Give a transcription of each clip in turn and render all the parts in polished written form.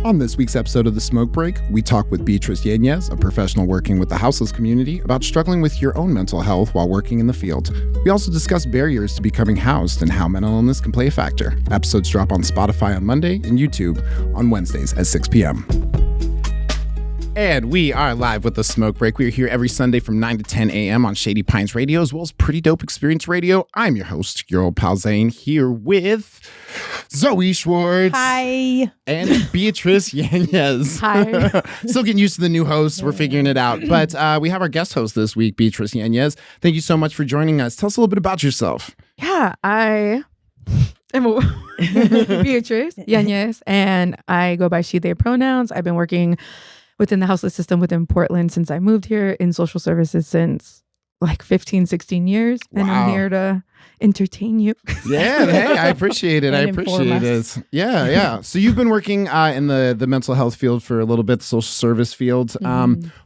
On this week's episode of The Smoke Break, we talk with Beatriz Yañez, a professional working with the houseless community, about struggling with your own mental health while working in the field. We also discuss barriers to becoming housed and how mental illness can play a factor. Episodes drop on Spotify on Monday and YouTube on Wednesdays at 6 p.m. And we are live with The Smoke Break. We are here every Sunday from 9 to 10 a.m. on Shady Pines Radio, as well as Pretty Dope Experience Radio. I'm your host, your old pal Zane, here with Zoe Schwartz. Hi. And Beatriz Yañez. Hi. Still getting used to the new hosts. We're figuring it out. But we have our guest host this week, Beatriz Yañez. Thank you so much for joining us. Tell us a little bit about yourself. Yeah, I am Beatriz Yañez, and I go by she, they pronouns. I've been working within the houseless system within Portland since I moved here, in social services since like 15, 16 years. Wow. And I'm here to entertain you. Yeah, hey, I appreciate it. I appreciate it. Yeah. So you've been working in the mental health field for a little bit, the social service field.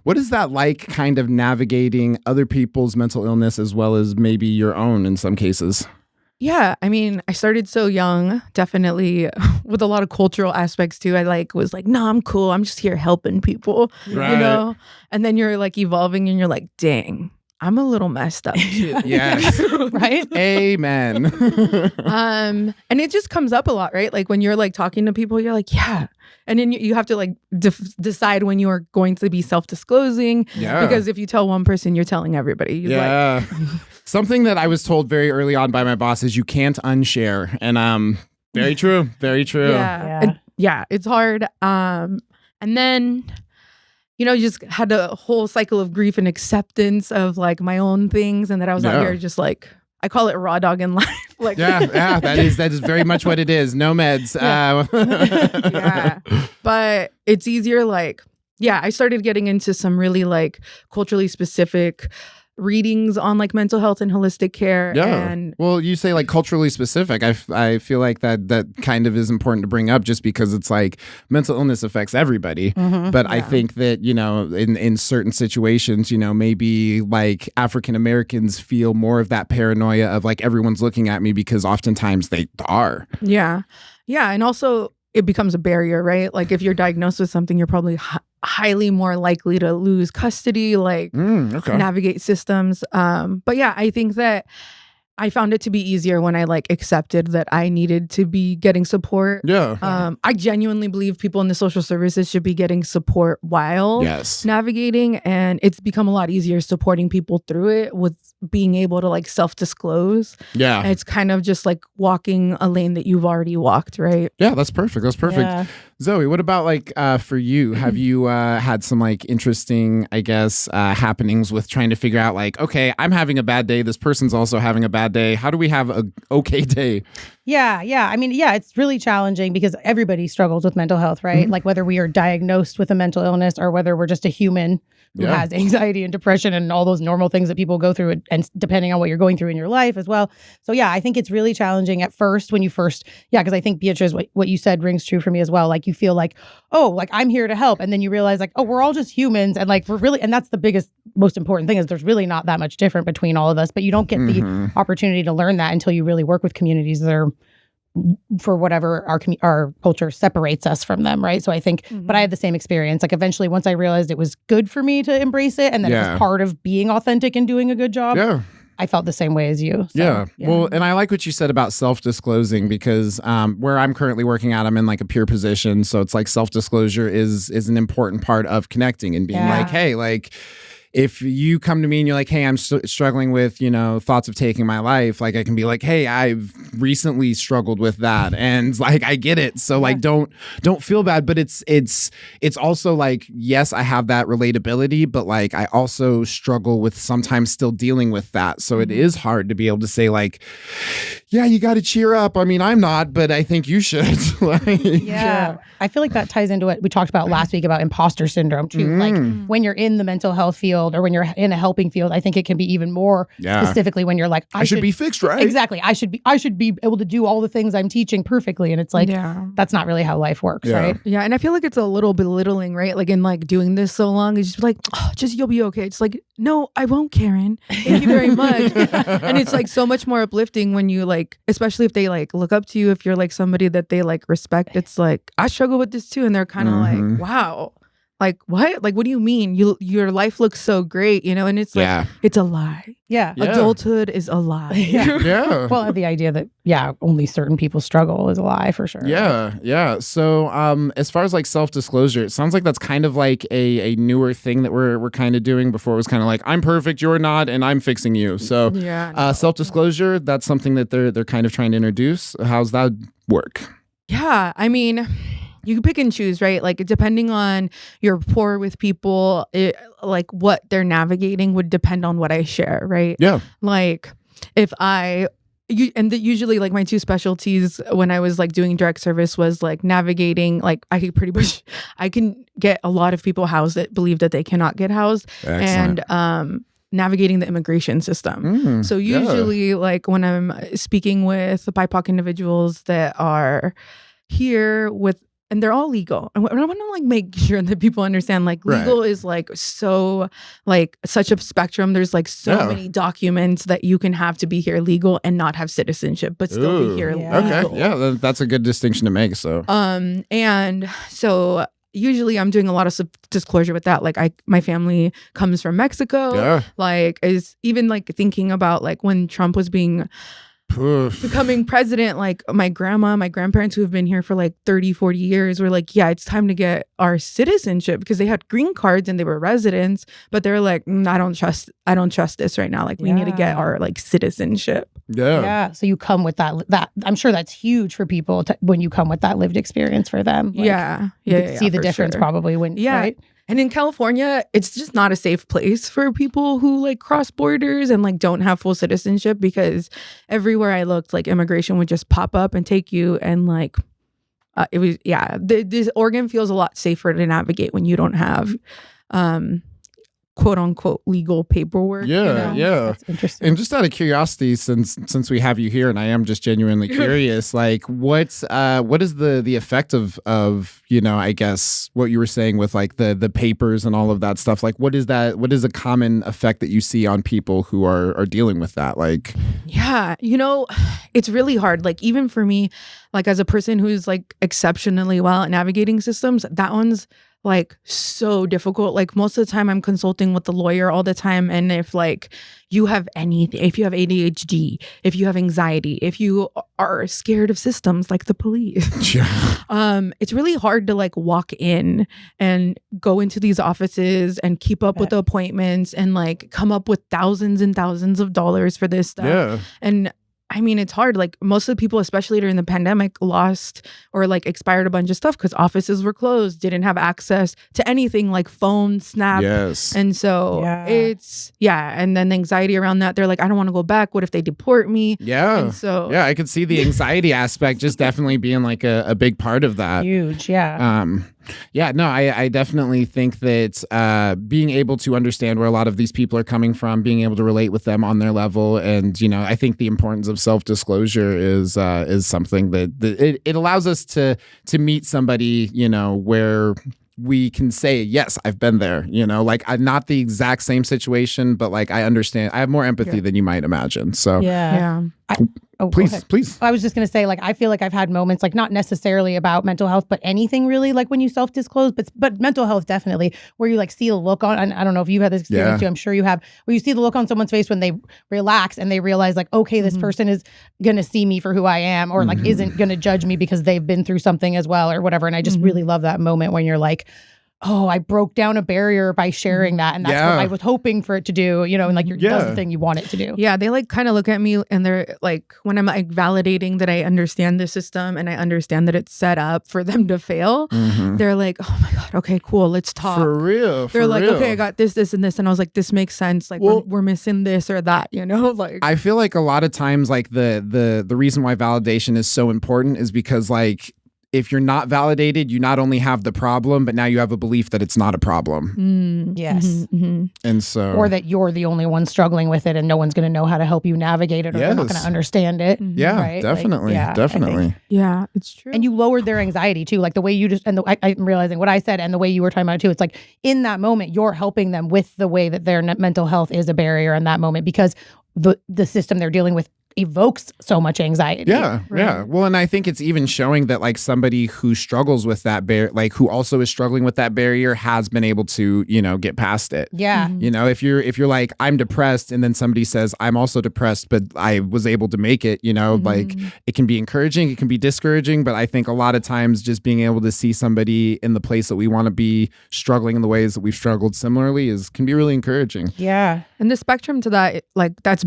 What is that like, kind of navigating other people's mental illness as well as maybe your own in some cases? Yeah, I mean, I started so young, definitely with a lot of cultural aspects too. I was like, no, I'm cool. I'm just here helping people, Right. you know? And then you're like evolving and you're like, dang, I'm a little messed up too. Yes. Right? Amen. And it just comes up a lot, right? Like when you're like talking to people, you're like, yeah. And then you have to like decide when you are going to be self-disclosing. Yeah. Because if you tell one person, you're telling everybody. Yeah. Something that I was told very early on by my boss is you can't unshare. And very true. Very true. Yeah, it's hard. And then, you know, you just had a whole cycle of grief and acceptance of like my own things, and that I was out here just like, I call it raw dog in life. Like, yeah, that is very much what it is. No meds. Yeah. But it's easier. Like, I started getting into some really like culturally specific readings on like mental health and holistic care. Yeah. And well, you say like culturally specific. I feel like that kind of is important to bring up just because it's like mental illness affects everybody. But I think that, you know, in certain situations, you know, maybe like African Americans feel more of that paranoia of like everyone's looking at me because oftentimes they are. Yeah. And also it becomes a barrier, right? Like if you're diagnosed with something, you're probably highly more likely to lose custody, like navigate systems. But yeah, I think that I found it to be easier when I like accepted that I needed to be getting support. Yeah. I genuinely believe people in the social services should be getting support while navigating. And it's become a lot easier supporting people through it with being able to like self-disclose. Yeah. And it's kind of just like walking a lane that you've already walked, right? Yeah, that's perfect. Yeah. Zoe, what about like for you? Have you had some like interesting, I guess, happenings with trying to figure out like, okay, I'm having a bad day. This person's also having a bad day. How do we have a okay day? Yeah. I mean, it's really challenging because everybody struggles with mental health, right? Like whether we are diagnosed with a mental illness or whether we're just a human who has anxiety and depression and all those normal things that people go through, and depending on what you're going through in your life as well. So I think it's really challenging at first when you first, because I think Beatriz, what you said rings true for me as well. Like you feel like, oh, like I'm here to help. And then you realize like, oh, we're all just humans. And like, and that's the biggest, most important thing is there's really not that much different between all of us, but you don't get the opportunity to learn that until you really work with communities that are, for whatever our culture separates us from them, right? So I think, but I had the same experience. Like eventually, once I realized it was good for me to embrace it, and that it was part of being authentic and doing a good job. Yeah. I felt the same way as you. So, Well, and I like what you said about self-disclosing because where I'm currently working at, I'm in like a peer position. So it's like self-disclosure is an important part of connecting and being like, hey, like, if you come to me and you're like, hey, I'm struggling with, you know, thoughts of taking my life, like I can be like, hey, I've recently struggled with that. And like, I get it. So like, don't feel bad. But it's also like, yes, I have that relatability, but like, I also struggle with sometimes still dealing with that. So it is hard to be able to say like, yeah, you got to cheer up. I mean, I'm not, but I think you should. I feel like that ties into what we talked about last week about imposter syndrome too. Like when you're in the mental health field or when you're in a helping field, I think it can be even more specifically when you're like, I should be fixed, right? Exactly. I should be able to do all the things I'm teaching perfectly. And it's like, that's not really how life works, right? Yeah. And I feel like it's a little belittling, right? Like in like doing this so long, it's just like, you'll be okay. It's like, no, I won't, Karen. Thank you very much. And it's like so much more uplifting when you like like, especially if they like look up to you, if you're like somebody that they like respect, it's like, I struggle with this too. And they're kind of like, wow, like what? Like, what do you mean? Your life looks so great, you know? And it's like, it's a lie. Yeah. Adulthood is a lie. Yeah. Well, the idea that, only certain people struggle is a lie for sure. Yeah. Yeah. So as far as like self-disclosure, it sounds like that's kind of like a newer thing that we're kind of doing. Before it was kind of like, I'm perfect, you're not, and I'm fixing you. So self-disclosure, that's something that they're kind of trying to introduce. How's that work? Yeah. I mean, you can pick and choose, right? Like depending on your rapport with people, like what they're navigating would depend on what I share, right? Yeah. Like if usually like my two specialties when I was like doing direct service was like navigating, like I can get a lot of people housed that believe that they cannot get housed. Excellent. And navigating the immigration system. So usually like when I'm speaking with BIPOC individuals that are here and they're all legal. And I want to like make sure that people understand like legal is like so like such a spectrum. There's like so many documents that you can have to be here legal and not have citizenship, but still be here legal. Okay. Yeah, that's a good distinction to make. So and so usually I'm doing a lot of disclosure with that. Like my family comes from Mexico. Yeah. Like is even like thinking about like when Trump was becoming president, like my grandparents who have been here for like 30, 40 years were like, yeah, it's time to get our citizenship because they had green cards and they were residents, but they're like, I don't trust this right now. Like we need to get our like citizenship. Yeah. So you come with that I'm sure that's huge for people when you come with that lived experience for them. Like, you can see the difference probably when, right? And in California, it's just not a safe place for people who like cross borders and like don't have full citizenship because everywhere I looked, like immigration would just pop up and take you. And like, it was, this Oregon feels a lot safer to navigate when you don't have, quote unquote legal paperwork. Yeah. That's interesting. And just out of curiosity, since we have you here, and I am just genuinely curious, like what is the effect of I guess what you were saying with like the papers and all of that stuff? Like what is a common effect that you see on people who are dealing with that? Like it's really hard. Like even for me, like as a person who's like exceptionally well at navigating systems, that one's like so difficult. Like most of the time I'm consulting with the lawyer all the time. And if like you have anything, if you have ADHD, if you have anxiety, if you are scared of systems like the police, it's really hard to like walk in and go into these offices and keep up with the appointments and like come up with thousands and thousands of dollars for this stuff. Yeah. And I mean, it's hard. Like most of the people, especially during the pandemic, lost or like expired a bunch of stuff because offices were closed, didn't have access to anything like phone, Snap. Yes. And so it's, and then the anxiety around that. They're like, I don't want to go back. What if they deport me? Yeah. And so, I could see the anxiety aspect just definitely being like a big part of that. Huge. Yeah. I definitely think that being able to understand where a lot of these people are coming from, being able to relate with them on their level, and I think the importance of self-disclosure is something that it allows us to meet somebody, where we can say, yes, I've been there, like I'm not the exact same situation, but like I understand, I have more empathy than you might imagine. So please. I was just going to say, like, I feel like I've had moments, like not necessarily about mental health, but anything really, like when you self-disclose, but mental health definitely, where you like see the look on, and I don't know if you've had this experience too, I'm sure you have, where you see the look on someone's face when they relax and they realize like, okay, this person is going to see me for who I am, or like isn't going to judge me because they've been through something as well or whatever. And I just really love that moment when you're like, oh, I broke down a barrier by sharing that. And that's what I was hoping for it to do, and like does the thing you want it to do. Yeah, they like kind of look at me and they're like, when I'm like validating that I understand the system and I understand that it's set up for them to fail, they're like, oh my God, okay, cool, let's talk. For real. They're like, okay, I got this, and this. And I was like, this makes sense. Like we're missing this or that, like. I feel like a lot of times like the reason why validation is so important is because like, if you're not validated, you not only have the problem, but now you have a belief that it's not a problem. Yes. And so... Or that you're the only one struggling with it and no one's going to know how to help you navigate it, or they're not going to understand it. Yeah, right? Definitely. Like, definitely. Yeah, it's true. And you lowered their anxiety too. Like the way you just... And I'm realizing what I said and the way you were talking about it too. It's like in that moment, you're helping them with the way that their mental health is a barrier in that moment, because the system they're dealing with evokes so much anxiety. Yeah. Well, and I think it's even showing that like somebody who struggles with that like who also is struggling with that barrier has been able to, get past it. Yeah. If you're like, I'm depressed, and then somebody says, I'm also depressed, but I was able to make it, like it can be encouraging, it can be discouraging, but I think a lot of times just being able to see somebody in the place that we want to be struggling in the ways that we've struggled similarly can be really encouraging. Yeah. And the spectrum to that, like that's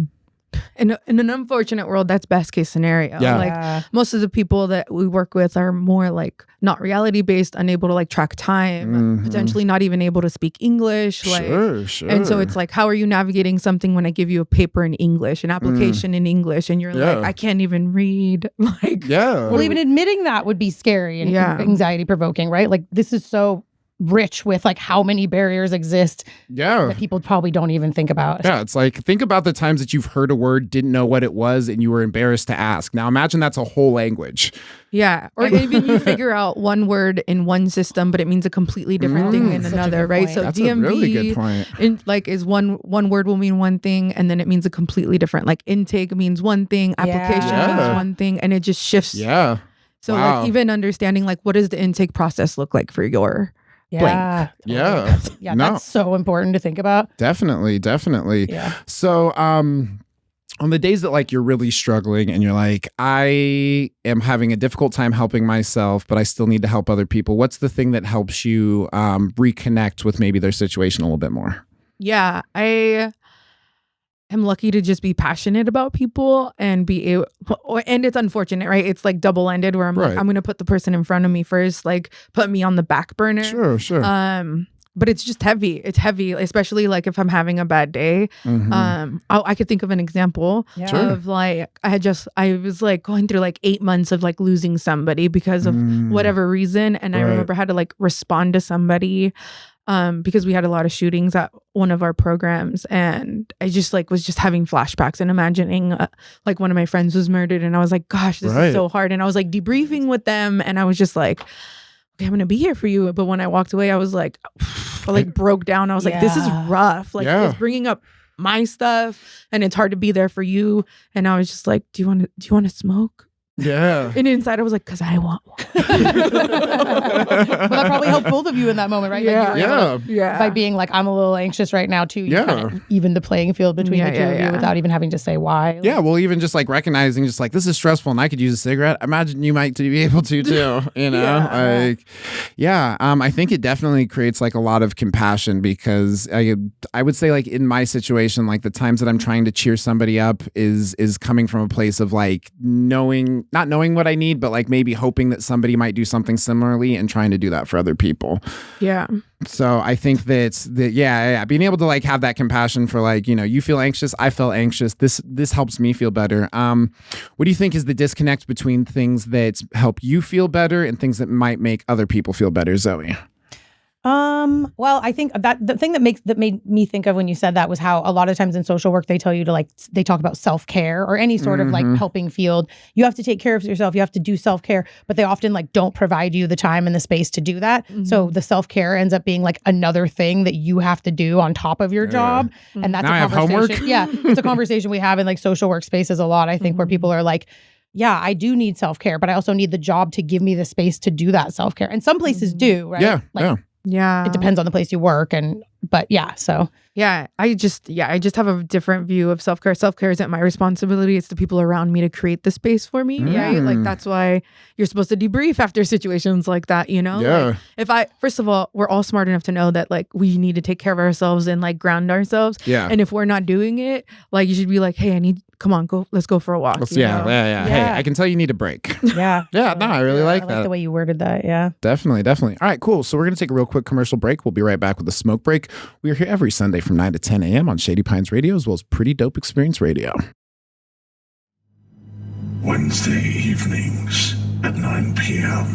in an unfortunate world, that's best case scenario. Yeah. Like most of the people that we work with are more like not reality based, unable to like track time, potentially not even able to speak English. Like, Sure. And so it's like, how are you navigating something when I give you a paper in English, an application in English, and you're like, I can't even read. Like, well, even admitting that would be scary and anxiety provoking, right? Like this is so rich with like how many barriers exist that people probably don't even think about. Yeah, it's like, think about the times that you've heard a word, didn't know what it was, and you were embarrassed to ask. Now imagine that's a whole language. Yeah. Or even you figure out one word in one system, but it means a completely different thing in another, right? So that's DMV a really good point. Is one word will mean one thing, and then it means a completely different, like intake means one thing, application means one thing, and it just shifts. Yeah. So like even understanding like what does the intake process look like for your blank. Yeah. That's so important to think about. Definitely. Yeah. So, on the days that like you're really struggling and you're like, I am having a difficult time helping myself, but I still need to help other people, what's the thing that helps you reconnect with maybe their situation a little bit more? Yeah, I am lucky to just be passionate about people and be able, and it's unfortunate, right? It's like double-ended where I'm like, I'm going to put the person in front of me first, like put me on the back burner. Sure. But it's just heavy. It's heavy, especially like if I'm having a bad day. I could think of an example of like, I was like going through like 8 months of like losing somebody because of whatever reason. And I remember I had to like respond to somebody because we had a lot of shootings at one of our programs, and I just like was just having flashbacks and imagining like one of my friends was murdered, and I was like, gosh, this is so hard. And I was like debriefing with them, and I was just like, okay, I'm gonna be here for you. But when I walked away, I was like, I like broke down. I was like, this is rough. Like it's bringing up my stuff, and it's hard to be there for you. And I was just like, do you want to smoke? Yeah. And inside I was like, because I want one. Well, that probably helped both of you in that moment, right? Yeah. By being like, I'm a little anxious right now too. You kind of even the playing field between the two of you without even having to say why. Yeah. Well, even just like recognizing just like, this is stressful and I could use a cigarette. Imagine you might be able to too, I think it definitely creates like a lot of compassion, because I would say like in my situation, like the times that I'm trying to cheer somebody up is coming from a place of like not knowing what I need, but like maybe hoping that somebody might do something similarly and trying to do that for other people. Yeah. So I think that being able to like have that compassion for like, you feel anxious, I felt anxious. This helps me feel better. What do you think is the disconnect between things that help you feel better and things that might make other people feel better, Zoe? Well, I think that the thing that made me think of when you said that was how a lot of times in social work, they tell you to like, they talk about self-care or any sort of like helping field. You have to take care of yourself. You have to do self-care, but they often like don't provide you the time and the space to do that. So the self-care ends up being like another thing that you have to do on top of your job. And that's now a conversation. Yeah. It's a conversation we have in like social work spaces a lot, I think, where people are like, yeah, I do need self-care, but I also need the job to give me the space to do that self-care. And some places do, right? Yeah. It depends on the place you work. I just have a different view of self-care. Self-care isn't my responsibility. It's the people around me to create the space for me, right? Like that's why you're supposed to debrief after situations like that, Yeah. Like first of all, we're all smart enough to know that like we need to take care of ourselves and like ground ourselves. Yeah. And if we're not doing it, like you should be like, hey, come on, let's go for a walk. Yeah. Hey, I can tell you need a break. Yeah. I really like that. The way you worded that. Yeah. Definitely. All right, cool. So we're going to take a real quick commercial break. We'll be right back with a smoke break. We are here every Sunday from 9 to 10 a.m. on Shady Pines Radio, as well as Pretty Dope Experience Radio. Wednesday evenings at 9 p.m.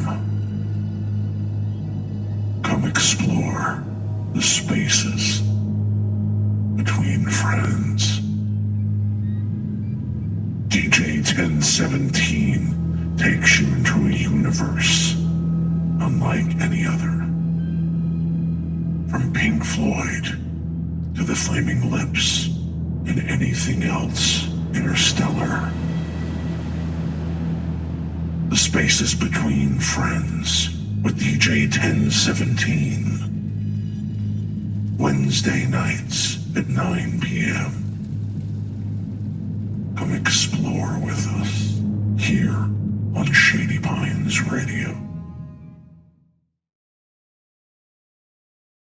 Come explore the spaces between friends. DJ 1017 takes you into a universe unlike any other. From Pink Floyd to the Flaming Lips and anything else interstellar. The spaces between friends with DJ 1017. Wednesday nights at 9 p.m. Come explore with us here on Shady Pines Radio.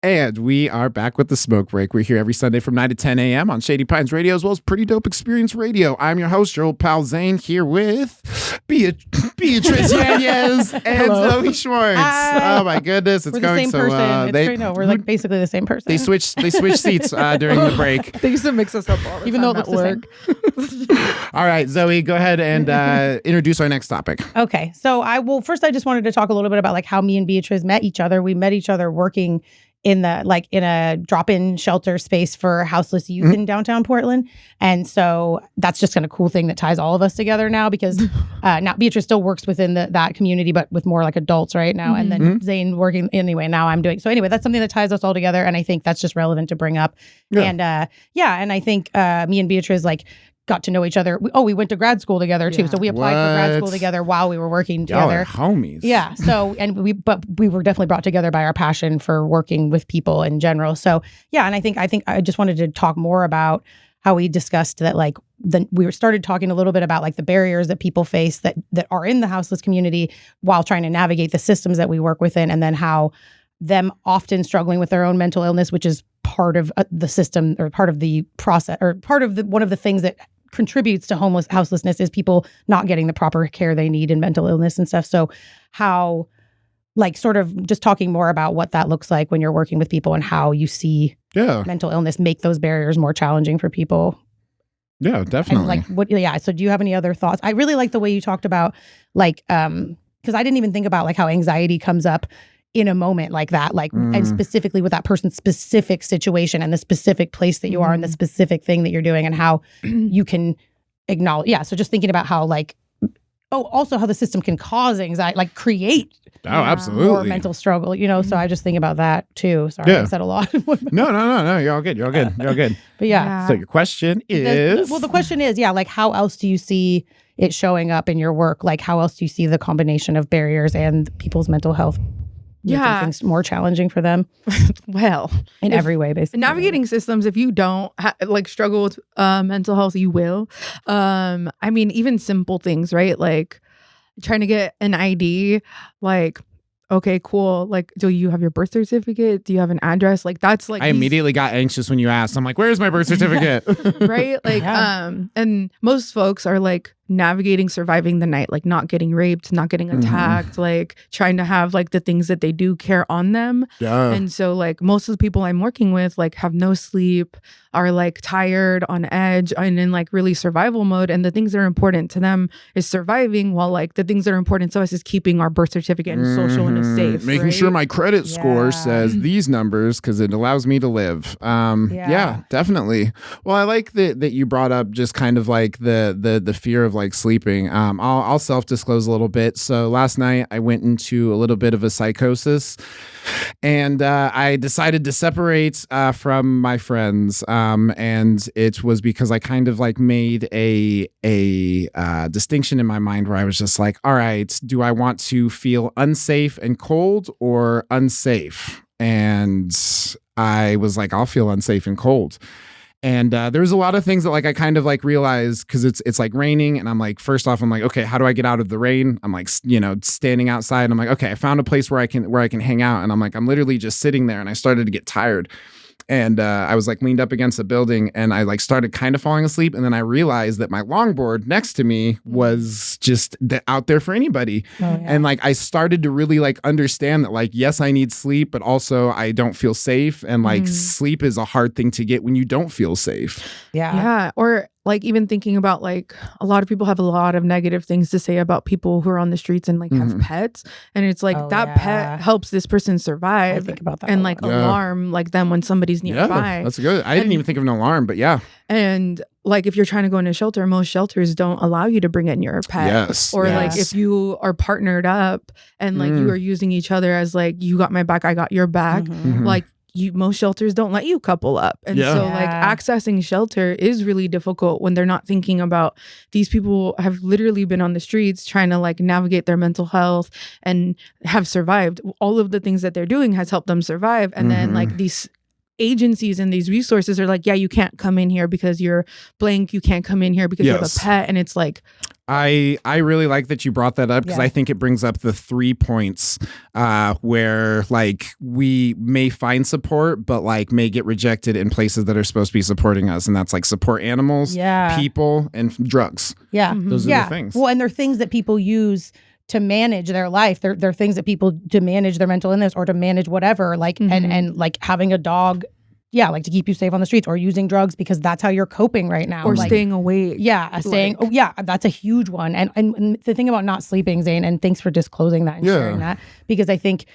And we are back with the smoke break. We're here every Sunday from 9 to 10 a.m. on Shady Pines Radio, as well as Pretty Dope Experience Radio. I'm your host, your old pal Zane, here with Beatriz Yañez and Zoe Schwartz. Oh my goodness, it's going so well. We're like basically the same person. They switched seats during the break. They used to mix us up all the even time though it looks the same. All right, Zoe, go ahead and introduce our next topic. Okay, so I just wanted to talk a little bit about like how me and Beatriz met each other. We met each other working in a drop-in shelter space for houseless youth in downtown Portland. And so that's just kind of cool thing that ties all of us together now, because now Beatriz still works within that community, but with more like adults right now. And then Zane working anyway, now I'm doing. So anyway, that's something that ties us all together. And I think that's just relevant to bring up. Yeah. And and I think me and Beatriz got to know each other. We went to grad school together too. So we applied for grad school together while we were working Y'all together. are homies. Yeah. So, but we were definitely brought together by our passion for working with people in general. So yeah. And I think I just wanted to talk more about how we discussed that, we started talking a little bit about like the barriers that people face that are in the houseless community while trying to navigate the systems that we work within. And then how them often struggling with their own mental illness, which is part of the system or part of the process or part of one of the things that contributes to houselessness is people not getting the proper care they need in mental illness and stuff. So how, sort of just talking more about what that looks like when you're working with people and how you see mental illness make those barriers more challenging for people. Yeah, definitely. And so do you have any other thoughts? I really like the way you talked about because I didn't even think about how anxiety comes up in a moment like that, and specifically with that person's specific situation and the specific place that you are and the specific thing that you're doing and how you can acknowledge. Yeah. So just thinking about how also how the system can cause anxiety, create absolutely more mental struggle, So I just think about that too. Sorry, I said a lot. No. You're all good. You're good. But yeah. So your question is? The question is, how else do you see it showing up in your work? How else do you see the combination of barriers and people's mental health making things more challenging for them? Well, in every way, basically. Navigating systems, if you don't struggle with mental health, you will. I mean, even simple things, right? Like trying to get an ID, okay, cool. Do you have your birth certificate? Do you have an address? That's I immediately got anxious when you asked. I'm like, where's my birth certificate? Right? And most folks are navigating, surviving the night, not getting raped, not getting attacked, trying to have the things that they do care on them. Yeah. And so most of the people I'm working with have no sleep, are tired, on edge, and in really survival mode. And the things that are important to them is surviving, while the things that are important to us is keeping our birth certificate and social and a safe. Making sure my credit score says these numbers because it allows me to live. Yeah, definitely. Well, I like that you brought up just kind of the fear of sleeping. I'll self-disclose a little bit. So last night I went into a little bit of a psychosis, and I decided to separate from my friends. And it was because I kind of made a distinction in my mind where I was just all right, do I want to feel unsafe and cold or unsafe? And I was I'll feel unsafe and cold. And there's a lot of things that I kind of realized because it's raining, and I'm first off, I'm okay, how do I get out of the rain? I'm standing outside, and I'm okay, I found a place where I can hang out, and I'm literally just sitting there, and I started to get tired. And I was leaned up against a building, and I started kind of falling asleep. And then I realized that my longboard next to me was just out there for anybody. Oh, yeah. And I started to really understand that yes, I need sleep, but also I don't feel safe. And sleep is a hard thing to get when you don't feel safe. Yeah. Yeah. Or even thinking about a lot of people have a lot of negative things to say about people who are on the streets and have pets, and it's pet helps this person survive. I think about that and alarm them when somebody's nearby. Yeah, that's good. I didn't even think of an alarm, but yeah. And if you're trying to go in a shelter, most shelters don't allow you to bring in your pet. Yes. Or if you are partnered up and you are using each other as you got my back, I got your back, most shelters don't let you couple up. And so like accessing shelter is really difficult when they're not thinking about these people have literally been on the streets trying to like navigate their mental health and have survived. All of the things that they're doing has helped them survive. And then like these agencies and these resources are like, yeah, you can't come in here because you're blank. You can't come in here because you have a pet. And it's like, I really like that you brought that up because I think it brings up the 3 points where like we may find support, but like may get rejected in places that are supposed to be supporting us. And that's like support animals, people, and drugs. Yeah. Those are the things. Well, and they're things that people use to manage their life. They're things that people to manage their mental illness or to manage whatever, like and like having a dog, like to keep you safe on the streets, or using drugs because that's how you're coping right now, or like, staying awake. That's a huge one. And the thing about not sleeping, Zane, and thanks for disclosing that and sharing that, because I think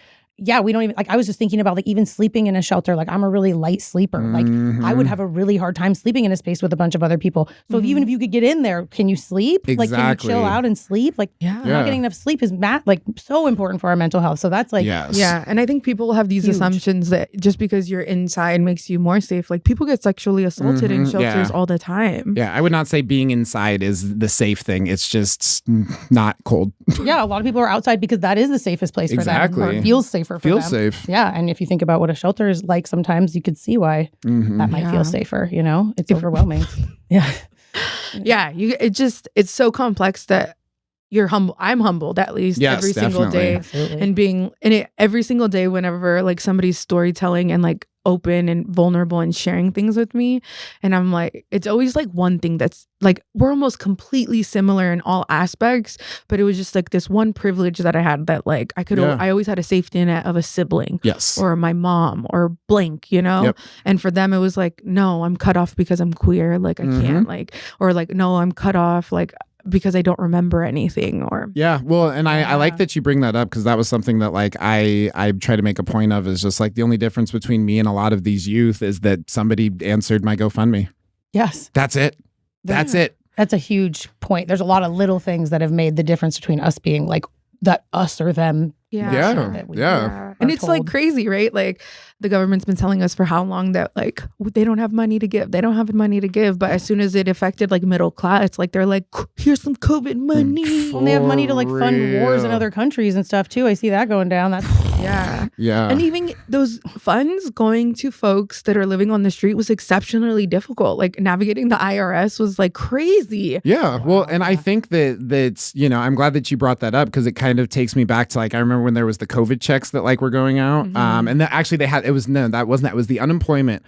we don't even, like, I was just thinking about like even sleeping in a shelter. Like I'm a really light sleeper. Like I would have a really hard time sleeping in a space with a bunch of other people. So even if you could get in there, can you sleep? Like, can you chill out and sleep? Like not getting enough sleep is like so important for our mental health. So that's like, and I think people have these assumptions that just because you're inside makes you more safe. Like people get sexually assaulted in shelters all the time. Yeah, I would not say being inside is the safe thing. It's just not cold. A lot of people are outside because that is the safest place for them. Or feels safe. Feels safe. Yeah. And if you think about what a shelter is like, sometimes you could see why that might feel safer. You know, it's overwhelming. It's so complex that you're humble. I'm humbled at least every single day. Absolutely. And being in it every single day whenever like somebody's storytelling and like open and vulnerable and sharing things with me. And I'm like, it's always like one thing that's like, we're almost completely similar in all aspects, but it was just like this one privilege that I had that like I could, I always had a safety net of a sibling or my mom or blank, you know? And for them, it was like, no, I'm cut off because I'm queer. Like I can't like, or like, no, I'm cut off. Like, because I don't remember anything or well, and I like that you bring that up because that was something that like I try to make a point of is just like the only difference between me and a lot of these youth is that somebody answered my GoFundMe. That's it. That's a huge point. There's a lot of little things that have made the difference between us being like that us or them. And it's like crazy, right? Like the government's been telling us for how long that like they don't have money to give. They don't have money to give. But as soon as it affected like middle class, it's like they're like, here's some COVID money. And they have money to like fund wars in other countries and stuff too. I see that going down. That's And even those funds going to folks that are living on the street was exceptionally difficult. Like navigating the IRS was like crazy. Well, and I think that's, you know, I'm glad that you brought that up because it kind of takes me back to like, I remember when there was the COVID checks that like were going out. And actually they had, it was the unemployment.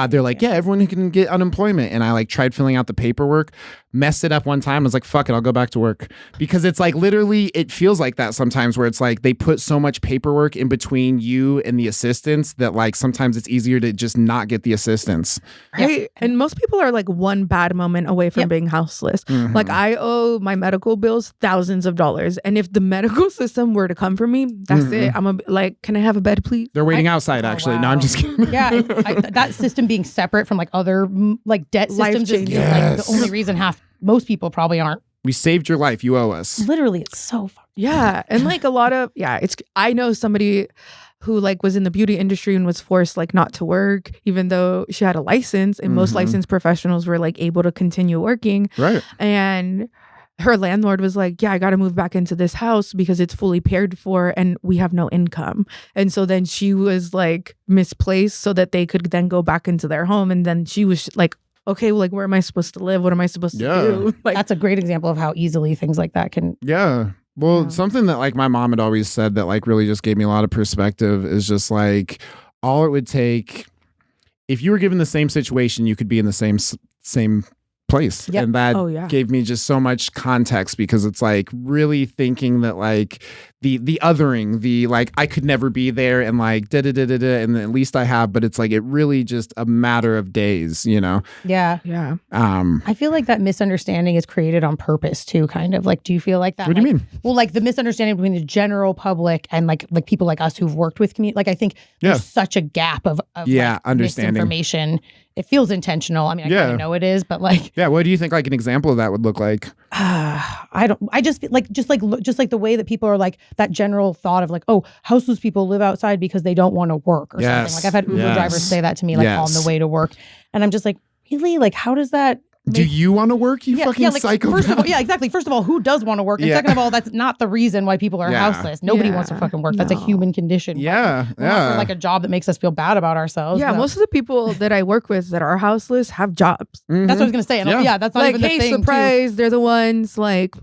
They're like, everyone who can get unemployment. And I like tried filling out the paperwork, messed it up one time. I was like, fuck it, I'll go back to work. Because it's like literally, it feels like that sometimes where it's like they put so much paperwork in between you and the assistance that like sometimes it's easier to just not get the assistance. Right. And most people are like one bad moment away from being houseless. Like I owe my medical bills thousands of dollars. And if the medical system were to come for me, that's it. I'm like, can I have a bed, please? They're waiting outside, actually. No, I'm just kidding. That system being separate from like other like debt systems is like the only reason most people probably aren't. We saved your life. You owe us. Literally, it's so fun. And like a lot of I know somebody who like was in the beauty industry and was forced like not to work even though she had a license, and most licensed professionals were like able to continue working. And her landlord was like, I got to move back into this house because it's fully paid for and we have no income. And so then she was like misplaced so that they could then go back into their home. And then she was like, okay, well, like, where am I supposed to live? What am I supposed to do? Like, that's a great example of how easily things like that can. Well, something that like my mom had always said that like really just gave me a lot of perspective is just like all it would take if you were given the same situation, you could be in the same place. And that gave me just so much context because it's like really thinking that like the othering, the like I could never be there and like and at least I have, but it's like it really just a matter of days, you know? I feel like that misunderstanding is created on purpose too, kind of. Like, do you feel like that? What do you mean? Well, like the misunderstanding between the general public and like people like us who've worked with community. Like I think there's such a gap of like, understanding misinformation. It feels intentional. I mean, I kind of know it is, but like... what do you think like an example of that would look like? I just like the way that people are like that general thought of like, oh, houseless people live outside because they don't want to work or something. Like I've had Uber drivers say that to me like on the way to work. And I'm just like, really? Like, how does that do you want to work, you fucking psychopath? First of all, exactly. First of all, who does want to work? And second of all, that's not the reason why people are houseless. Nobody wants to fucking work. That's a human condition. Yeah. We're not for like a job that makes us feel bad about ourselves. Yeah, most of the people that I work with that are houseless have jobs. That's what I was going to say. And that's not like, even the hey, thing. surprise, they're the ones like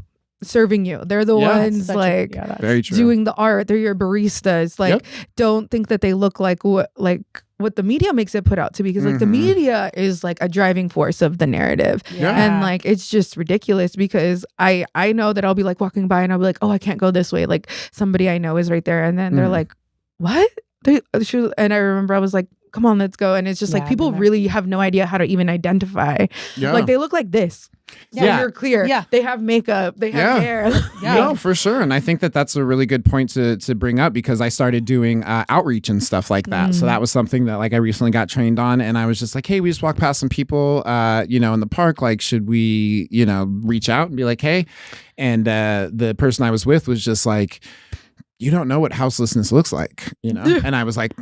serving you. They're the ones like very true. Doing the art. They're your baristas. Like, don't think that they look like what the media makes it put out to be, because like the media is like a driving force of the narrative. And like it's just ridiculous because I know that I'll be like walking by and I'll be like, oh, I can't go this way, like somebody I know is right there, and then they're like, what? And I remember I was like, come on, let's go. And it's just like people really have no idea how to even identify. Like they look like this. So you're clear. They have makeup. They have hair. No, for sure. And I think that that's a really good point to bring up, because I started doing outreach and stuff like that. So that was something that like I recently got trained on, and I was just like, hey, we just walked past some people, in the park. Like, should we, reach out and be like, hey? And the person I was with was just like, you don't know what houselessness looks like, And I was like,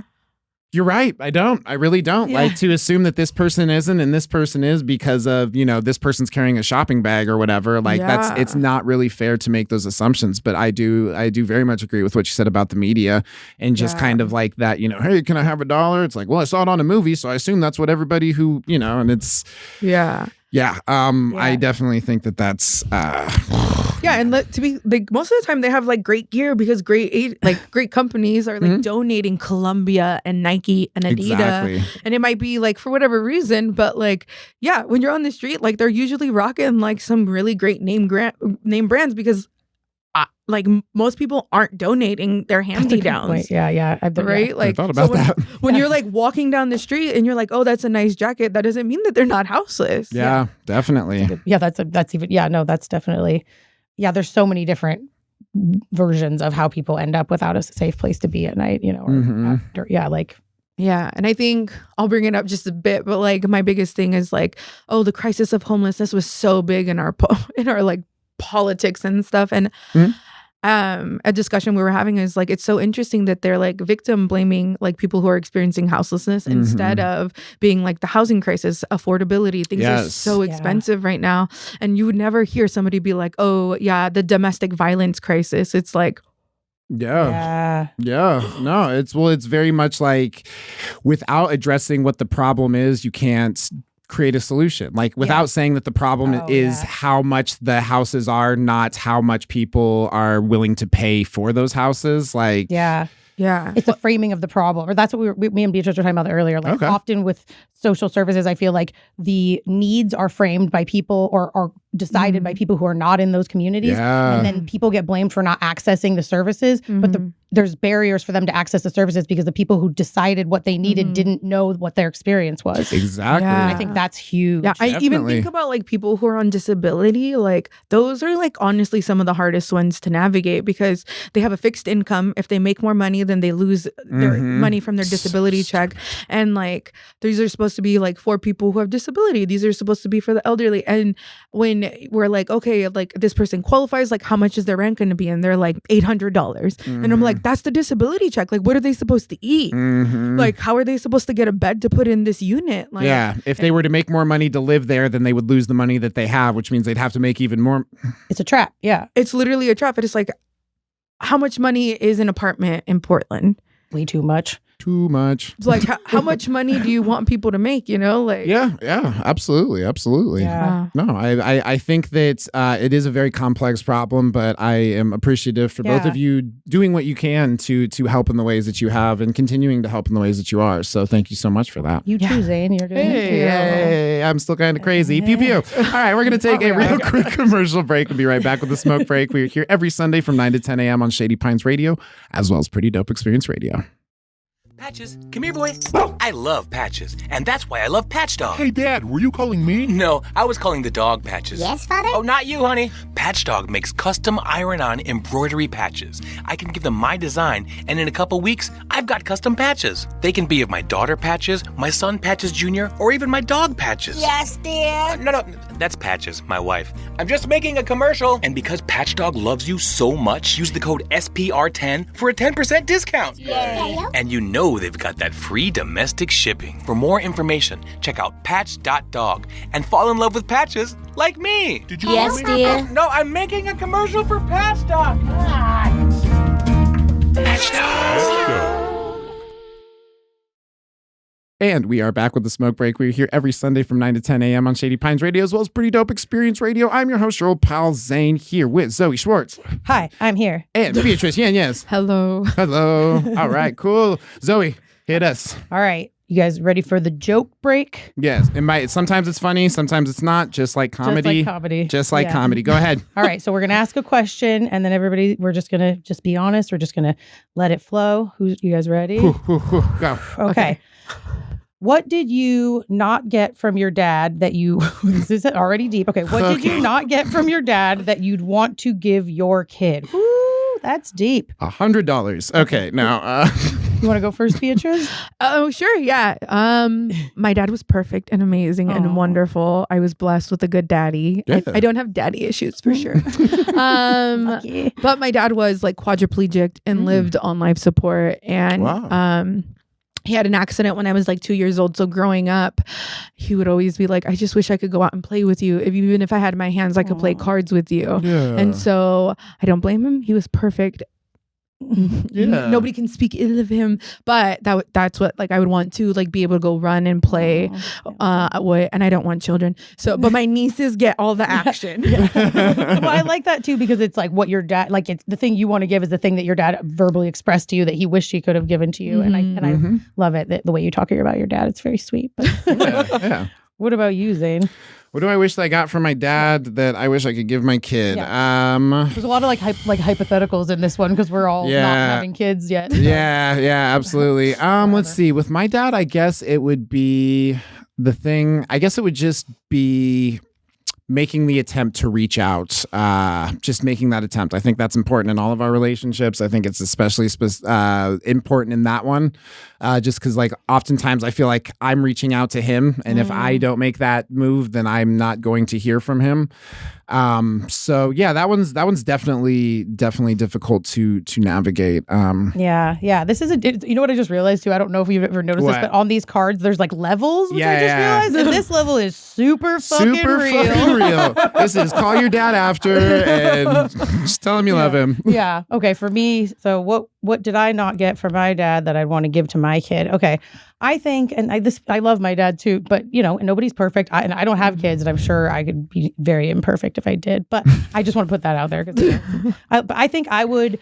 you're right. I really don't. Like, to assume that this person isn't and this person is because of, this person's carrying a shopping bag or whatever. Like it's not really fair to make those assumptions. But I do very much agree with what you said about the media and just kind of like that, hey, can I have $1? It's like, well, I saw it on a movie, so I assume that's what everybody who, and it's I definitely think that that's and to be like, most of the time they have like great gear because great companies are like donating Columbia and Nike and Adidas, and it might be like for whatever reason, but like when you're on the street, like they're usually rocking like some really great name brands because like most people aren't donating their hand-me-downs. Right? Like, I thought about that. When you're like walking down the street and you're like, oh, that's a nice jacket, that doesn't mean that they're not houseless. Yeah, definitely. That's definitely. Yeah, there's so many different versions of how people end up without a safe place to be at night, and I think I'll bring it up just a bit, but like my biggest thing is like, oh, the crisis of homelessness was so big in our like politics and stuff, and a discussion we were having is like, it's so interesting that they're like victim blaming like people who are experiencing houselessness instead of being like the housing crisis, affordability. Things are so expensive right now, and you would never hear somebody be like, oh yeah, the domestic violence crisis. It's like, no, it's very much like, without addressing what the problem is, you can't create a solution. Like, without saying that the problem is how much the houses are, not how much people are willing to pay for those houses. Like, it's a framing of the problem, or that's what me and Beatriz were talking about earlier. Like, often with social services, I feel like the needs are framed by people or decided by people who are not in those communities, and then people get blamed for not accessing the services. But there's barriers for them to access the services because the people who decided what they needed didn't know what their experience was. Exactly. And I think that's huge. Yeah, I even think about like people who are on disability. Like, those are like honestly some of the hardest ones to navigate because they have a fixed income. If they make more money, then they lose their money from their disability check. And like, these are supposed to be like for people who have disability. These are supposed to be for the elderly. And when we're like, okay, like this person qualifies, like how much is their rent going to be? And they're like $800. And I'm like, that's the disability check. Like, what are they supposed to eat? Like, how are they supposed to get a bed to put in this unit? Like, if they were to make more money to live there, then they would lose the money that they have, which means they'd have to make even more. It's a trap. Yeah. It's literally a trap. It's like, how much money is an apartment in Portland? Way too much. Too much. It's like, how much money do you want people to make, like? Absolutely. Yeah. No, I think that it is a very complex problem, but I am appreciative for both of you doing what you can to help in the ways that you have and continuing to help in the ways that you are. So thank you so much for that. You too, Zane. You're doing Hey, I'm still kind of crazy. Pew pew. All right, we're going to take a real quick commercial break and be right back with the smoke break. We're here every Sunday from 9 to 10 a.m. on Shady Pines Radio, as well as Pretty Dope Experience Radio. Patches, come here, boy. I love Patches, and that's why I love Patch Dog. Hey, Dad, were you calling me? No, I was calling the dog Patches. Yes, Father? Oh, not you, honey. Patch Dog makes custom iron-on embroidery patches. I can give them my design, and in a couple weeks, I've got custom patches. They can be of my daughter Patches, my son Patches Jr., or even my dog Patches. Yes, dear. No, that's Patches, my wife. I'm just making a commercial. And because Patch Dog loves you so much, use the code SPR10 for a 10% discount. Yay. And you know they've got that free domestic shipping. For more information, check out patch.dog and fall in love with patches like me. Did you Yes, call me? dear. No, I'm making a commercial for Patch Dog. Patch Dog. And we are back with the smoke break. We're here every Sunday from 9 to 10 a.m. on Shady Pines Radio, as well as Pretty Dope Experience Radio. I'm your host, your old pal Zane, here with Zoe Schwartz. Hi, I'm here. And Beatriz Yañez. Hello. Hello. All right, cool. Zoe, hit us. All right. You guys ready for the joke break? Yes. Sometimes it's funny, sometimes it's not, just like comedy. Just like Yeah. comedy. Go ahead. All right. So we're going to ask a question and then we're just going to just be honest. We're just going to let it flow. You guys ready? Go. Okay. What did you not get from your dad that you, this is already deep. Okay. What did you not get from your dad that you'd want to give your kid? Ooh, that's deep. $100. Okay. Now, You want to go first, Beatriz? Oh, sure. Yeah. My dad was perfect and amazing and wonderful. I was blessed with a good daddy. Yeah. I don't have daddy issues for sure. Lucky. But my dad was like quadriplegic and lived on life support. And Wow. he had an accident when I was like 2 years old. So growing up, he would always be like, I just wish I could go out and play with you. Even if I had my hands, I could play cards with you. Yeah. And so I don't blame him. He was perfect. Yeah. Nobody can speak ill of him, but that's what like I would want to like be able to go run and play and I don't want children, so but my nieces get all the action. Well, I like that too because it's like what your dad like. It's the thing you want to give is the thing that your dad verbally expressed to you that he wished he could have given to you, and I love it the way you talk about your dad. It's very sweet. But Yeah. what about you, Zane? What do I wish that I got from my dad that I wish I could give my kid? There's a lot of like hypotheticals in this one because we're all not having kids yet. Yeah, absolutely. Let's see. With my dad, I guess it would be the thing. I guess it would just be making the attempt to reach out, just making that attempt. I think that's important in all of our relationships. I think it's especially important in that one, just because like oftentimes I feel like I'm reaching out to him, and if I don't make that move, then I'm not going to hear from him. So yeah, that one's definitely difficult to navigate. Yeah. This is you know what I just realized too? I don't know if you've ever noticed this, but on these cards, there's like levels, which I just realized. And this level is super fucking real. This is call your dad after and just tell him you love him. Yeah. Okay. For me, so what did I not get from my dad that I'd want to give to my kid? Okay. I think, and I love my dad too, but you know, nobody's perfect. And I don't have kids, and I'm sure I could be very imperfect if I did. But I just want to put that out there because I think I would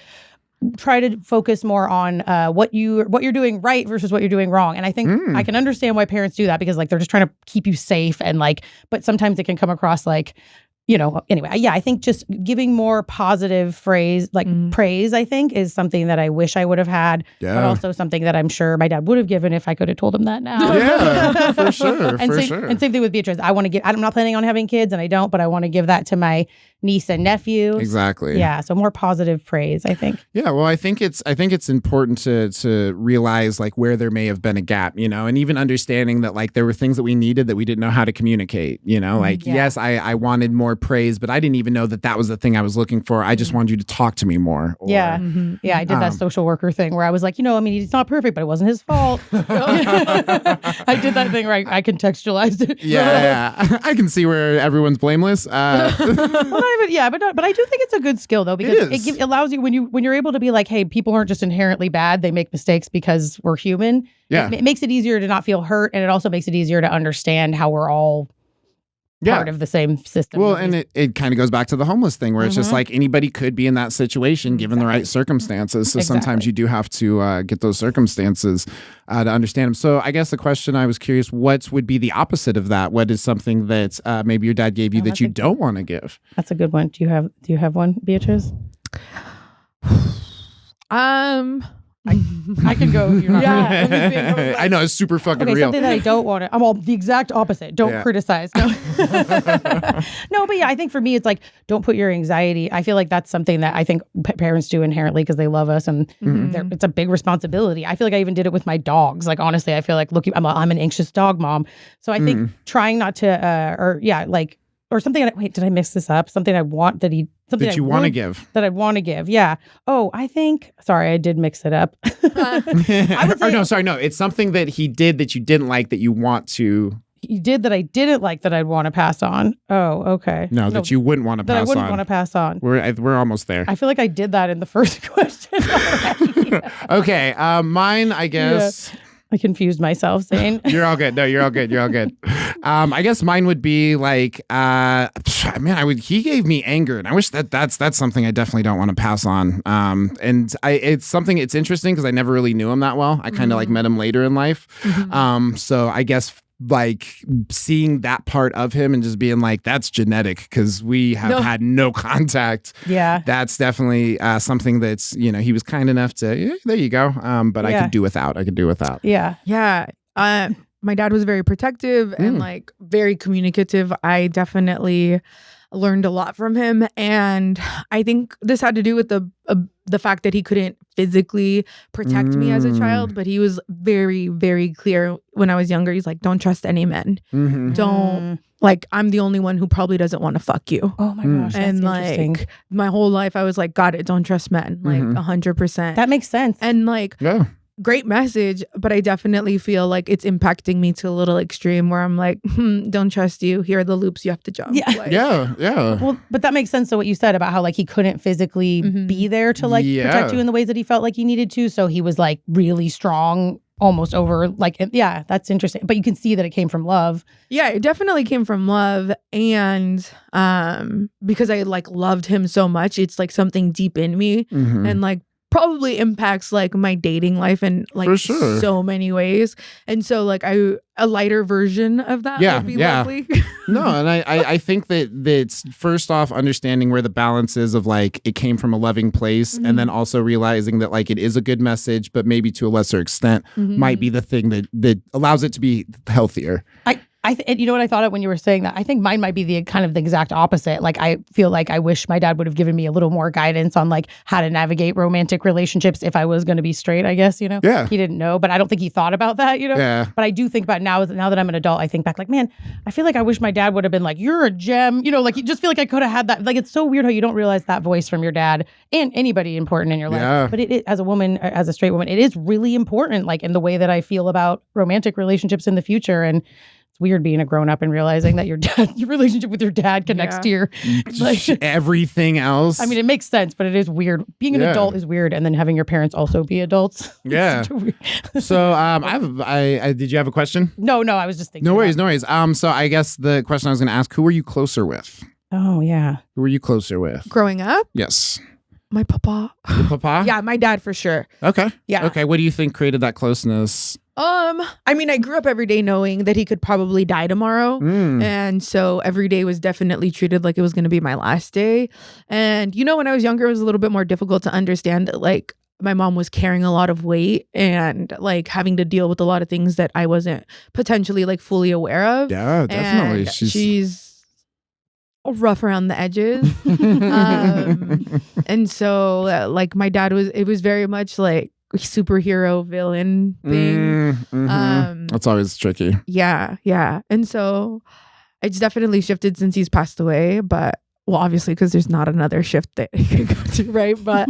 try to focus more on what you're doing right versus what you're doing wrong. And I think I can understand why parents do that because like they're just trying to keep you safe and like, but sometimes it can come across like, you know, anyway, yeah, I think just giving more positive praise, I think is something that I wish I would have had, but also something that I'm sure my dad would have given if I could have told him that now. Yeah, for sure. And same thing with Beatriz. I'm not planning on having kids and I don't, but I want to give that to my niece and nephew. Exactly. Yeah. So more positive praise, I think. Yeah. Well, I think it's important to realize like where there may have been a gap, you know, and even understanding that like there were things that we needed that we didn't know how to communicate, you know, like, yes, I wanted more praise, but I didn't even know that was the thing I was looking for. I just wanted you to talk to me more. Yeah. I did that social worker thing where I was like, you know, I mean, it's not perfect, but it wasn't his fault. I did that thing where I contextualized it. Yeah. I can see where everyone's blameless. But I do think it's a good skill though because it allows you when you're able to be like, hey, people aren't just inherently bad; they make mistakes because we're human. Yeah, it makes it easier to not feel hurt, and it also makes it easier to understand how we're all part of the same system. Well, and it kind of goes back to the homeless thing where it's just like anybody could be in that situation given the right circumstances. So sometimes you do have to get those circumstances to understand them. So I guess the question I was curious, what would be the opposite of that? What is something that maybe your dad gave you that you don't want to give? That's a good one. Do you have one, Beatriz? I can go if you're not. Yeah, let me think. I know, it's super fucking Okay, real. something that I don't want to. I'm all the exact opposite. Don't criticize. No. No, but yeah, I think for me, it's like, don't put your anxiety. I feel like that's something that I think parents do inherently because they love us, and it's a big responsibility. I feel like I even did it with my dogs. Like, honestly, I feel like, look, I'm an anxious dog mom. So I think trying not to, or something. Wait, did I mix this up? Something I want that he. Something that you want to give. That I want to give. Yeah. Oh, I think. Sorry, I did mix it up. I would say, no. It's something that he did that you didn't like that you want to. He did that I didn't like that I'd want to pass on. Oh, okay. No, that you wouldn't want to pass on. That I wouldn't want to pass on. We're almost there. I feel like I did that in the first question already. Okay. Mine, I guess. Yeah. I confused myself saying. You're all good. No, you're all good. You're all good. I guess mine would be like, he gave me anger, and I wish that's something I definitely don't want to pass on. It's interesting because I never really knew him that well. I kind of like met him later in life. So I guess like seeing that part of him and just being like, that's genetic because we have had no contact. Yeah. That's definitely something that's, he was kind enough to, there you go. But I could do without. Yeah. Yeah. My dad was very protective and like very communicative. I definitely learned a lot from him. And I think this had to do with the fact that he couldn't physically protect me as a child, but he was very, very clear when I was younger. He's like, don't trust any men. Don't, like, I'm the only one who probably doesn't want to fuck you. Oh my gosh. And like my whole life I was like, got it, don't trust men. Like 100%. That makes sense. And like, great message, but I definitely feel like it's impacting me to a little extreme where I'm like, don't trust you. Here are the loops you have to jump. Yeah. Like, yeah. Well, but that makes sense to what you said about how like he couldn't physically be there to like protect you in the ways that he felt like he needed to. So he was like really strong, almost over like, yeah, that's interesting. But you can see that it came from love. Yeah, it definitely came from love. And because I like loved him so much, it's like something deep in me and like probably impacts like my dating life in like so many ways. And so like a lighter version of that would be lovely. No, and I think that's first off understanding where the balance is of like it came from a loving place and then also realizing that like it is a good message, but maybe to a lesser extent might be the thing that allows it to be healthier. And you know what I thought of when you were saying that? I think mine might be the kind of the exact opposite. Like, I feel like I wish my dad would have given me a little more guidance on like how to navigate romantic relationships if I was going to be straight, I guess, Yeah. He didn't know, but I don't think he thought about that, Yeah. But I do think about now that I'm an adult, I think back like, man, I feel like I wish my dad would have been like, you're a gem, like you just feel like I could have had that. Like, it's so weird how you don't realize that voice from your dad and anybody important in your life. Yeah. But it as a woman, as a straight woman, it is really important, like in the way that I feel about romantic relationships in the future. And it's weird being a grown up and realizing that your relationship with your dad connects to your like everything else. I mean, it makes sense, but it is weird. Being an adult is weird, and then having your parents also be adults. Yeah. So, I did you have a question? No, I was just thinking. No worries. So I guess the question I was going to ask: who were you closer with? Oh yeah. Who were you closer with? Growing up? Yes. My papa. Your papa? Yeah, my dad for sure. Okay. Yeah. Okay. What do you think created that closeness? I mean, I grew up every day knowing that he could probably die tomorrow. And so every day was definitely treated like it was going to be my last day. And, when I was younger, it was a little bit more difficult to understand that, like, my mom was carrying a lot of weight and, like, having to deal with a lot of things that I wasn't potentially, like, fully aware of. Yeah, definitely. And she's rough around the edges. And so, like, my dad it was very much, like, superhero villain thing. That's always tricky. Yeah. And so it's definitely shifted since he's passed away, but well, obviously because there's not another shift that he could go to, right? But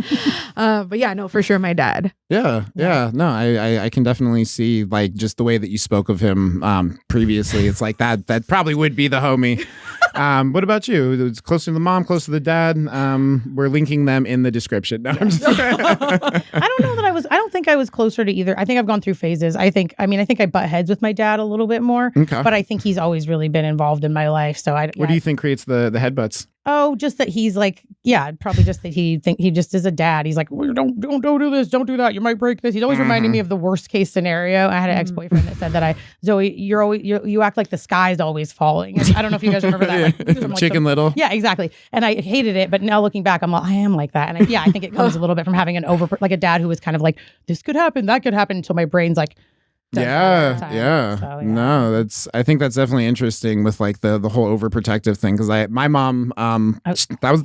yeah, no, for sure my dad. Yeah. No, I can definitely see like just the way that you spoke of him previously. It's like that probably would be the homie. What about you? It's closer to the mom, closer to the dad. We're linking them in the description. No, I'm just I don't think I was closer to either. I think I've gone through phases. I think I butt heads with my dad a little bit more. Okay. But I think he's always really been involved in my life. So what do you think creates the headbutts? Oh, just that he's like, probably just that he just is a dad. He's like, don't do this, don't do that. You might break this. He's always reminding me of the worst case scenario. I had an ex-boyfriend that said that Zoe, you act like the sky's always falling. I don't know if you guys remember that. Like, Chicken Little. Yeah, exactly. And I hated it, but now looking back, I am like that. And I think it comes a little bit from having like a dad who was kind of like, this could happen, that could happen, until my brain's like, Yeah. So, No, I think that's definitely interesting with like the whole overprotective thing. Cause my mom, that was,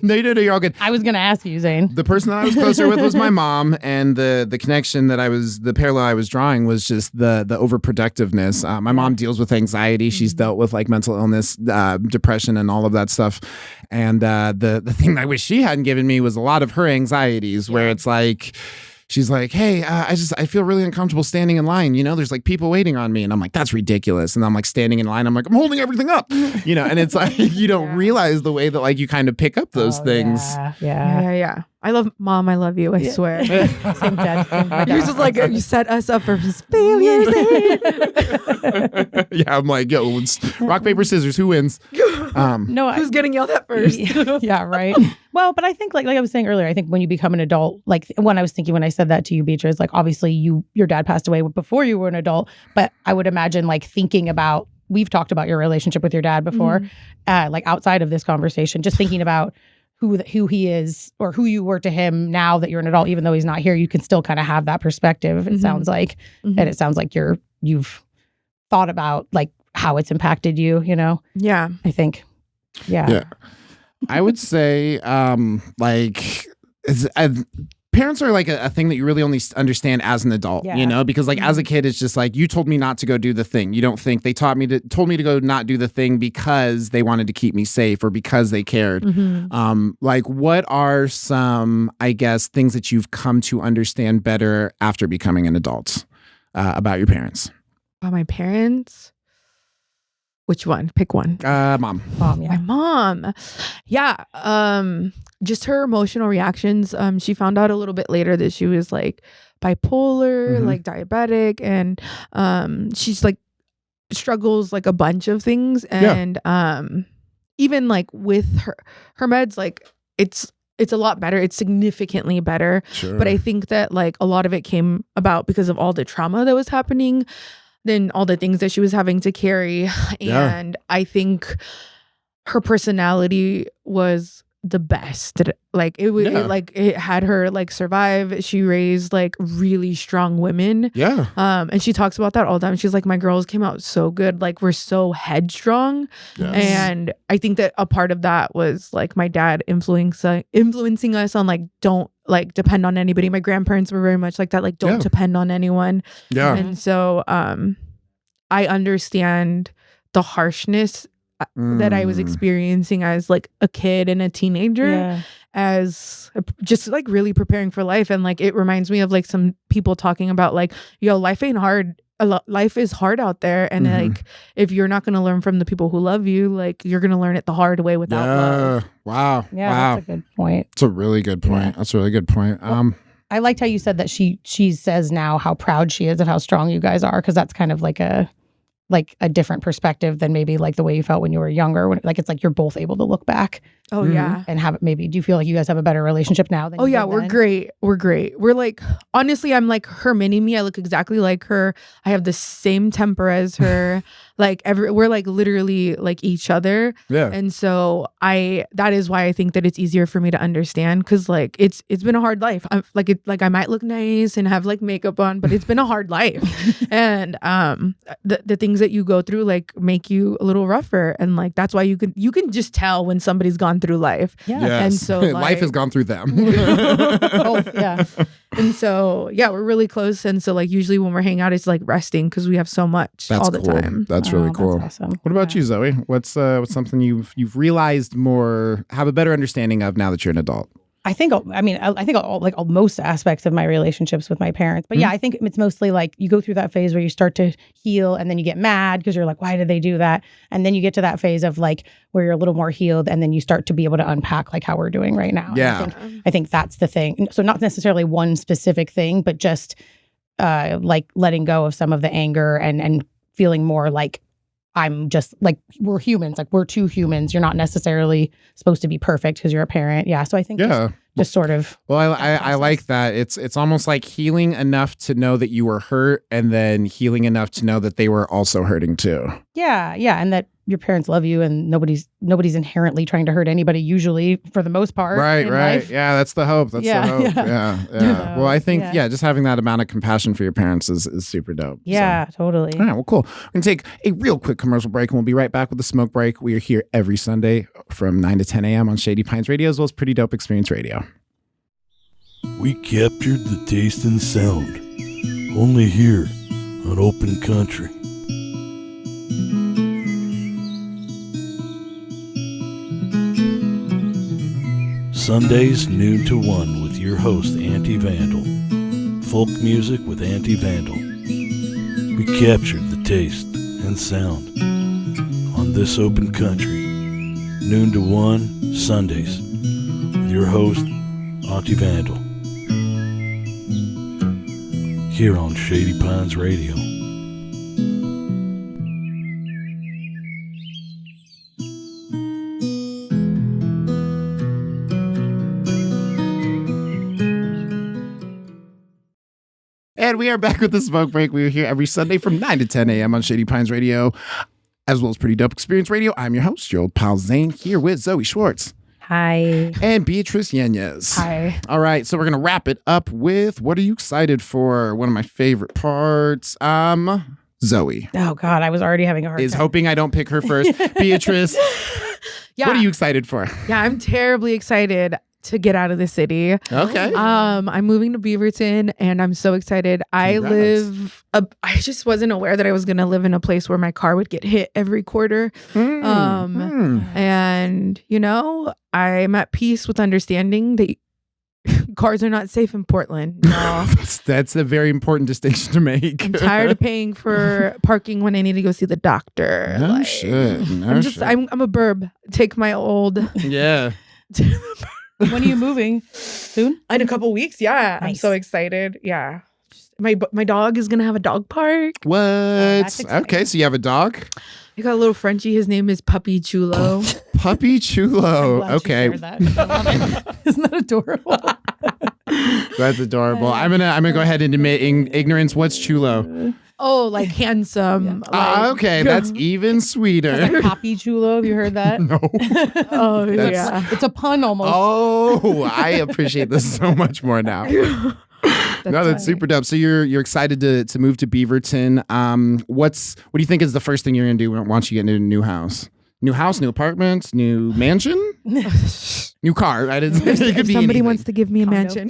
no, you're all good. I was going to ask you, Zane. The person that I was closer with was my mom, and the connection that the parallel I was drawing was just the overprotectiveness. My mom deals with anxiety. She's dealt with like mental illness, depression, and all of that stuff. And the thing I wish she hadn't given me was a lot of her anxieties, where it's like, she's like, hey, I feel really uncomfortable standing in line. You know, there's like people waiting on me. And I'm like, that's ridiculous. And I'm like standing in line. I'm like, I'm holding everything up, you know, and it's like, you don't realize the way that like you kind of pick up those things. Yeah. I love Mom. I love you. I swear. Same dad. You're just like, you set us up for failures. Yeah. I'm like, yo, it's rock, paper, scissors. Who wins? Who's getting yelled at first? Yeah. Right. Well, but I think like I was saying earlier, I think when you become an adult, like when I was thinking, when I said that to you, Beatriz, like obviously your dad passed away before you were an adult, but I would imagine like thinking about, we've talked about your relationship with your dad before, like outside of this conversation, just thinking about who he is or who you were to him now that you're an adult, even though he's not here, you can still kind of have that perspective. It sounds like, and it sounds like you've thought about like how it's impacted you, you know? Yeah. I think. Yeah. I would say, parents are like a thing that you really only understand as an adult, you know, because like as a kid, it's just like, you told me not to go do the thing. You don't think they told me to go not do the thing because they wanted to keep me safe or because they cared. Like what are some, I guess, things that you've come to understand better after becoming an adult about your parents? About my parents? Which one? Pick one. Mom. Mom, yeah. My mom. Yeah. Just her emotional reactions. She found out a little bit later that she was like bipolar, like diabetic, and she's like struggles like a bunch of things. And even like with her meds, like it's a lot better. It's significantly better. Sure. But I think that like a lot of it came about because of all the trauma that was happening, then all the things that she was having to carry. And I think her personality was the best. Like it was it had her like survive. She raised like really strong women. Yeah. And she talks about that all the time. She's like, my girls came out so good. Like we're so headstrong. Yes. And I think that a part of that was like my dad influencing us on like, don't like depend on anybody. My grandparents were very much like that. Like don't depend on anyone. Yeah. And so I understand the harshness that I was experiencing as like a kid and a teenager, as just like really preparing for life. And like it reminds me of like some people talking about like, yo, life ain't hard. Life is hard out there, and like if you're not going to learn from the people who love you, like you're going to learn it the hard way without love. Wow. That's a good point. That's a really good point. That's a really good point. Well, I liked how you said that she says now how proud she is of how strong you guys are, because that's kind of like a different perspective than maybe like the way you felt when you were younger, when like it's like you're both able to look back and have maybe, do you feel like you guys have a better relationship now than we're great. We're like, honestly, I'm like her mini me. I look exactly like her. I have the same temper as her. Like we're like literally like each other. Yeah. And so that is why I think that it's easier for me to understand, because like it's been a hard life. I'm like I might look nice and have like makeup on, but it's been a hard life. And the things that you go through like make you a little rougher, and like that's why you can just tell when somebody's gone through life. Yes. And so like, life has gone through them. And so we're really close, and so like usually when we're hanging out, it's like resting because we have so much all the time. That's really cool. That's awesome. What about you, Zoe? What's something you've realized more, have a better understanding of now that you're an adult? I think most aspects of my relationships with my parents. But I think it's mostly like you go through that phase where you start to heal, and then you get mad because you're like, why did they do that? And then you get to that phase of like where you're a little more healed, and then you start to be able to unpack like how we're doing right now. Yeah. I think that's the thing. So not necessarily one specific thing, but just like letting go of some of the anger and feeling more like I'm just like, we're humans. Like, we're two humans. You're not necessarily supposed to be perfect because you're a parent. Yeah. So I think just sort of. Well, I like that. It's almost like healing enough to know that you were hurt, and then healing enough to know that they were also hurting too. Yeah. Yeah. And that your parents love you, and nobody's inherently trying to hurt anybody, usually, for the most part. Right. Life. Yeah. That's the hope. That's the hope. Yeah. Well, I think, just having that amount of compassion for your parents is super dope. Yeah, totally. All right. Well, cool. We're going to take a real quick commercial break, and we'll be right back with the smoke break. We are here every Sunday from 9 to 10 a.m. on Shady Pines Radio, as well as Pretty Dope Experience Radio. We captured the taste and sound, only here on Open Country. Sundays, noon to 1 with your host, Anti-Vandal. Folk music with Anti-Vandal. We captured the taste and sound on this Open Country. Noon to 1, Sundays, with your host, Anti-Vandal. Here on Shady Pines Radio. And we are back with the smoke break. We are here every Sunday from 9 to 10 a.m. on Shady Pines Radio, as well as Pretty Dope Experience Radio. I'm your host, your old pal Zane, here with Zoe Schwartz. Hi. And Beatriz Yañez. Hi. All right, so we're going to wrap it up with, what are you excited for? One of my favorite parts. Zoe. Oh, God, I was already having a hard Is time. hoping I don't pick her first. Beatriz, what are you excited for? Yeah, I'm terribly excited to get out of the city. Okay. I'm moving to Beaverton, and I'm so excited. Congrats. I just wasn't aware that I was going to live in a place where my car would get hit every quarter. And, you know, I'm at peace with understanding that cars are not safe in Portland. No. That's a very important distinction to make. I'm tired of paying for parking when I need to go see the doctor. No shit. I'm a burb. Take my old. Yeah. When are you moving? Soon? In a couple weeks. Yeah. Nice. I'm so excited. Yeah. My dog is going to have a dog park. What? Okay, so you have a dog? I got a little Frenchie. His name is Puppy Chulo. Puppy Chulo. I'm glad Okay. you shared that. Isn't that adorable? That's adorable. I'm gonna go ahead and admit ignorance. What's Chulo? Oh, like handsome. Okay, that's even sweeter. Like Poppy Chulo, have you heard that? No. Oh, yeah. It's a pun almost. Oh, I appreciate this so much more now. That's super dope. So you're excited to move to Beaverton. What do you think is the first thing you're gonna do once you get into a new house? New house, new apartment, new mansion, new car. Right? It could If be somebody anything. wants to give me a Condo. mansion.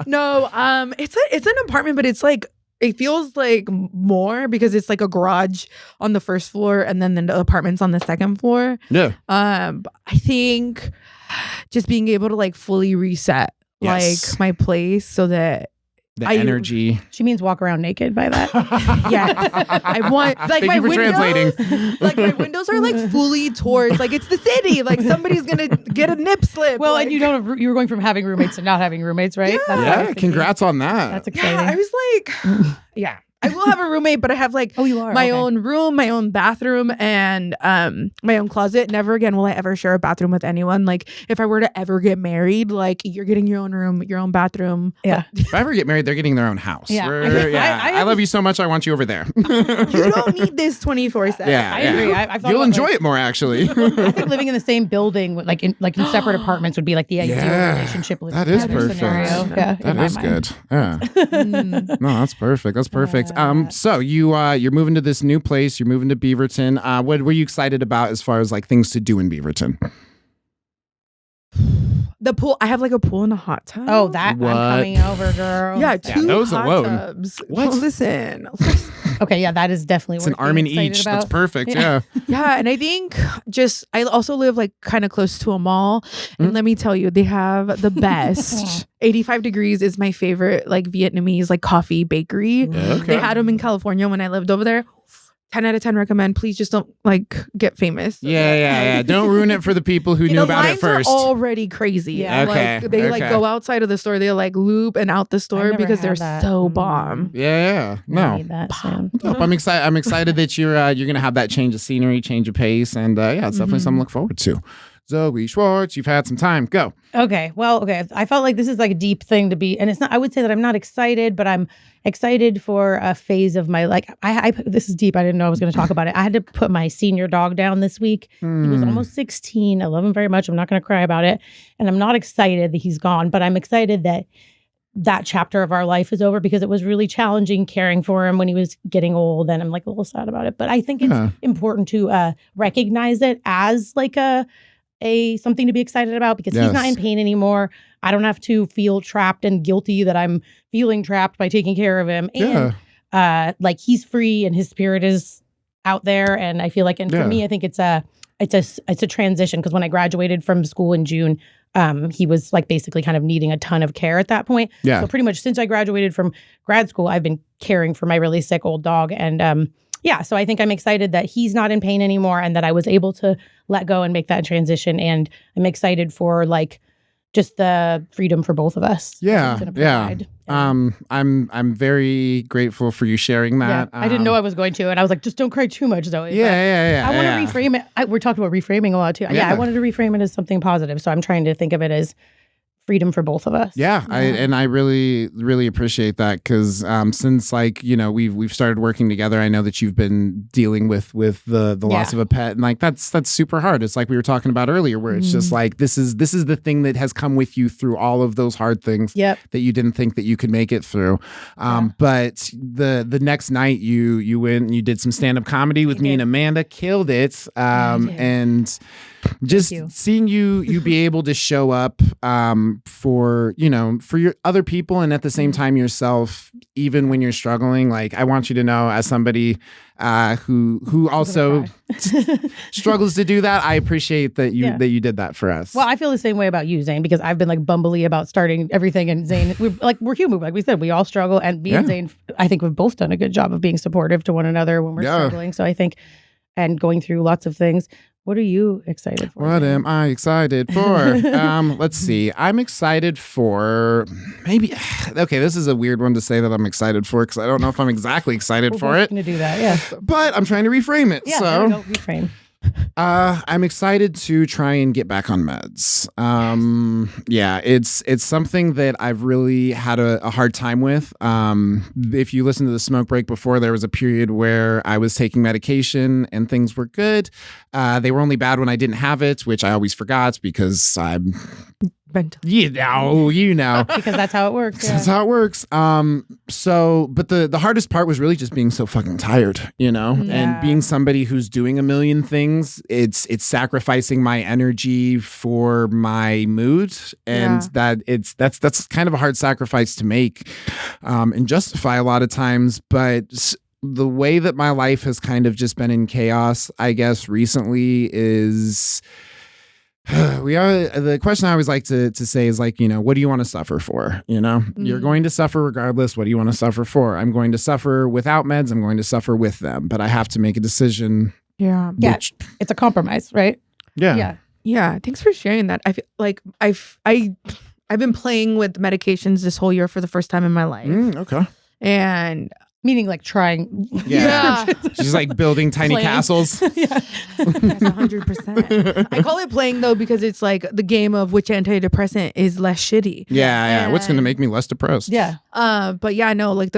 No, it's an apartment, but it's like, it feels like more because it's like a garage on the first floor and then the apartment's on the second floor. Yeah. I think just being able to like fully reset Yes. like my place so that The energy. She means walk around naked by that. yeah, I want like Thank my you for windows. translating. Like my windows are like fully towards like it's the city. Like somebody's gonna get a nip slip. Well, like, and you were going from having roommates to not having roommates, right? Yeah. That's what I was Yeah, thinking. congrats on that. That's exciting. yeah, I was like, yeah. I will have a roommate, but I have like Oh, you are? my Okay. own room, my own bathroom, and my own closet. Never again will I ever share a bathroom with anyone. Like if I were to ever get married, like you're getting your own room, your own bathroom. Yeah. If I ever get married, they're getting their own house. Yeah. I love you so much. I want you over there. You don't need this 24/7. Yeah, I agree. I've thought You'll about, enjoy like, it more, actually. I think living in the same building, with, like in separate apartments, would be like the ideal Yeah, relationship. that is better perfect. Scenario. Yeah, That in my is mind. good. Yeah. Mm. No, that's perfect. That's perfect. So you're moving to this new place. You're moving to Beaverton. What were you excited about as far as like things to do in Beaverton? The pool. I have like a pool and a hot tub. Oh, that What? I'm coming over, girl. yeah, two those hot alone. tubs. What? Well, listen. Okay, yeah, that is definitely. It's an worth arm in being excited each. about. That's perfect. Yeah. Yeah, and I think I also live like kind of close to a mall, and let me tell you, they have the best. 85 Degrees is my favorite like Vietnamese like coffee bakery. Okay. They had them in California when I lived over there. 10 out of 10 recommend. Please just don't like get famous. Yeah. Don't ruin it for the people who knew about it first. Are already crazy. Yeah. Okay. Like they like go outside of the store. They like loop and out the store because they're so bomb. Yeah. No. I need that soon. Nope, I'm excited. I'm excited that you're gonna have that change of scenery, change of pace, and it's definitely something to look forward to. Zoe Schwartz, you've had some time. Go. Okay. Well, okay. I felt like this is like a deep thing to be, and it's not. I would say that I'm not excited, but I'm excited for a phase of my this is deep. I didn't know I was going to talk about it. I had to put my senior dog down this week. He was almost 16. I love him very much. I'm not going to cry about it, and I'm not excited that he's gone, but I'm excited that chapter of our life is over because it was really challenging caring for him when he was getting old, and I'm like a little sad about it. But I think it's important to recognize it as like a something to be excited about because he's not in pain anymore. I don't have to feel trapped and guilty that I'm feeling trapped by taking care of him. And like he's free and his spirit is out there. And I feel like, and for me, I think it's a transition because when I graduated from school in June, he was like basically kind of needing a ton of care at that point. Yeah. So pretty much since I graduated from grad school, I've been caring for my really sick old dog. And so I think I'm excited that he's not in pain anymore and that I was able to let go and make that transition. And I'm excited for like just the freedom for both of us. Yeah. I'm very grateful for you sharing that. I didn't know I was going to, and I was like, just don't cry too much, Zoe. Yeah. I want to reframe it. We're talking about reframing a lot too. Yeah, I wanted to reframe it as something positive. So I'm trying to think of it as freedom for both of us. I really appreciate that because since like we've started working together, I know that you've been dealing with the loss of a pet, and like that's super hard. It's like we were talking about earlier, where it's just like this is the thing that has come with you through all of those hard things that you didn't think that you could make it through. But the next night you went and you did some stand-up comedy with me and Amanda, killed it, and just seeing you be able to show up for your other people and at the same time yourself, even when you're struggling. Like I want you to know, as somebody who also struggles to do that, I appreciate that you did that for us. Well, I feel the same way about you, Zane, because I've been like bumbly about starting everything, and Zane, we're human. Like we said, we all struggle, and me and Zane, I think we've both done a good job of being supportive to one another when we're struggling. So I think, and going through lots of things. What are you excited for? What am I excited for? Let's see. I'm excited for maybe. Okay, this is a weird one to say that I'm excited for because I don't know if I'm exactly excited for it. Going to do that, yeah. But I'm trying to reframe it. Yeah, so reframe. I'm excited to try and get back on meds. It's something that I've really had a hard time with. If you listen to the smoke break before, there was a period where I was taking medication and things were good. They were only bad when I didn't have it, which I always forgot because I'm mental. You know. Because that's how it works. That's how it works. But the hardest part was really just being so fucking tired, and being somebody who's doing a million things. It's sacrificing my energy for my mood, and that's kind of a hard sacrifice to make, and justify a lot of times. But the way that my life has kind of just been in chaos, I guess, recently is. The question I always like to say is like, what do you want to suffer for? You're going to suffer regardless. What do you want to suffer for? I'm going to suffer without meds. I'm going to suffer with them, but I have to make a decision. Yeah. It's a compromise, right? Yeah. Yeah. Thanks for sharing that. I feel like I've been playing with medications this whole year for the first time in my life. Okay. And meaning like trying. Yeah. She's like building tiny castles. Yeah. That's 100%. I call it playing though because it's like the game of which antidepressant is less shitty. Yeah. What's going to make me less depressed? Yeah. But yeah, no, like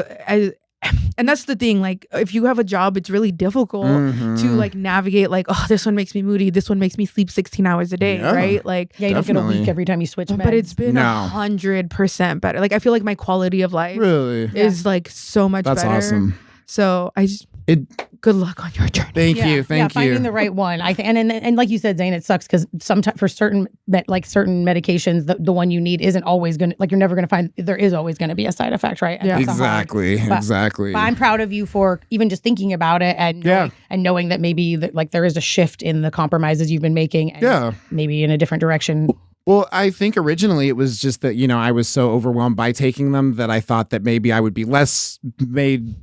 and that's the thing, like if you have a job, it's really difficult to like navigate like, oh, this one makes me moody, this one makes me sleep 16 hours a day, right? Like you don't get a week every time you switch meds. But it's been 100% better. Like I feel like my quality of life is like so much better. That's awesome. So good luck on your journey. Thank you. Finding the right one. I think, and like you said, Zane, it sucks because sometimes for certain medications, the one you need isn't always gonna, like you're never gonna find. There is always gonna be a side effect, right? And exactly. But I'm proud of you for even just thinking about it and knowing that maybe like there is a shift in the compromises you've been making, and maybe in a different direction. Well, I think originally it was just that I was so overwhelmed by taking them that I thought that maybe I would be less made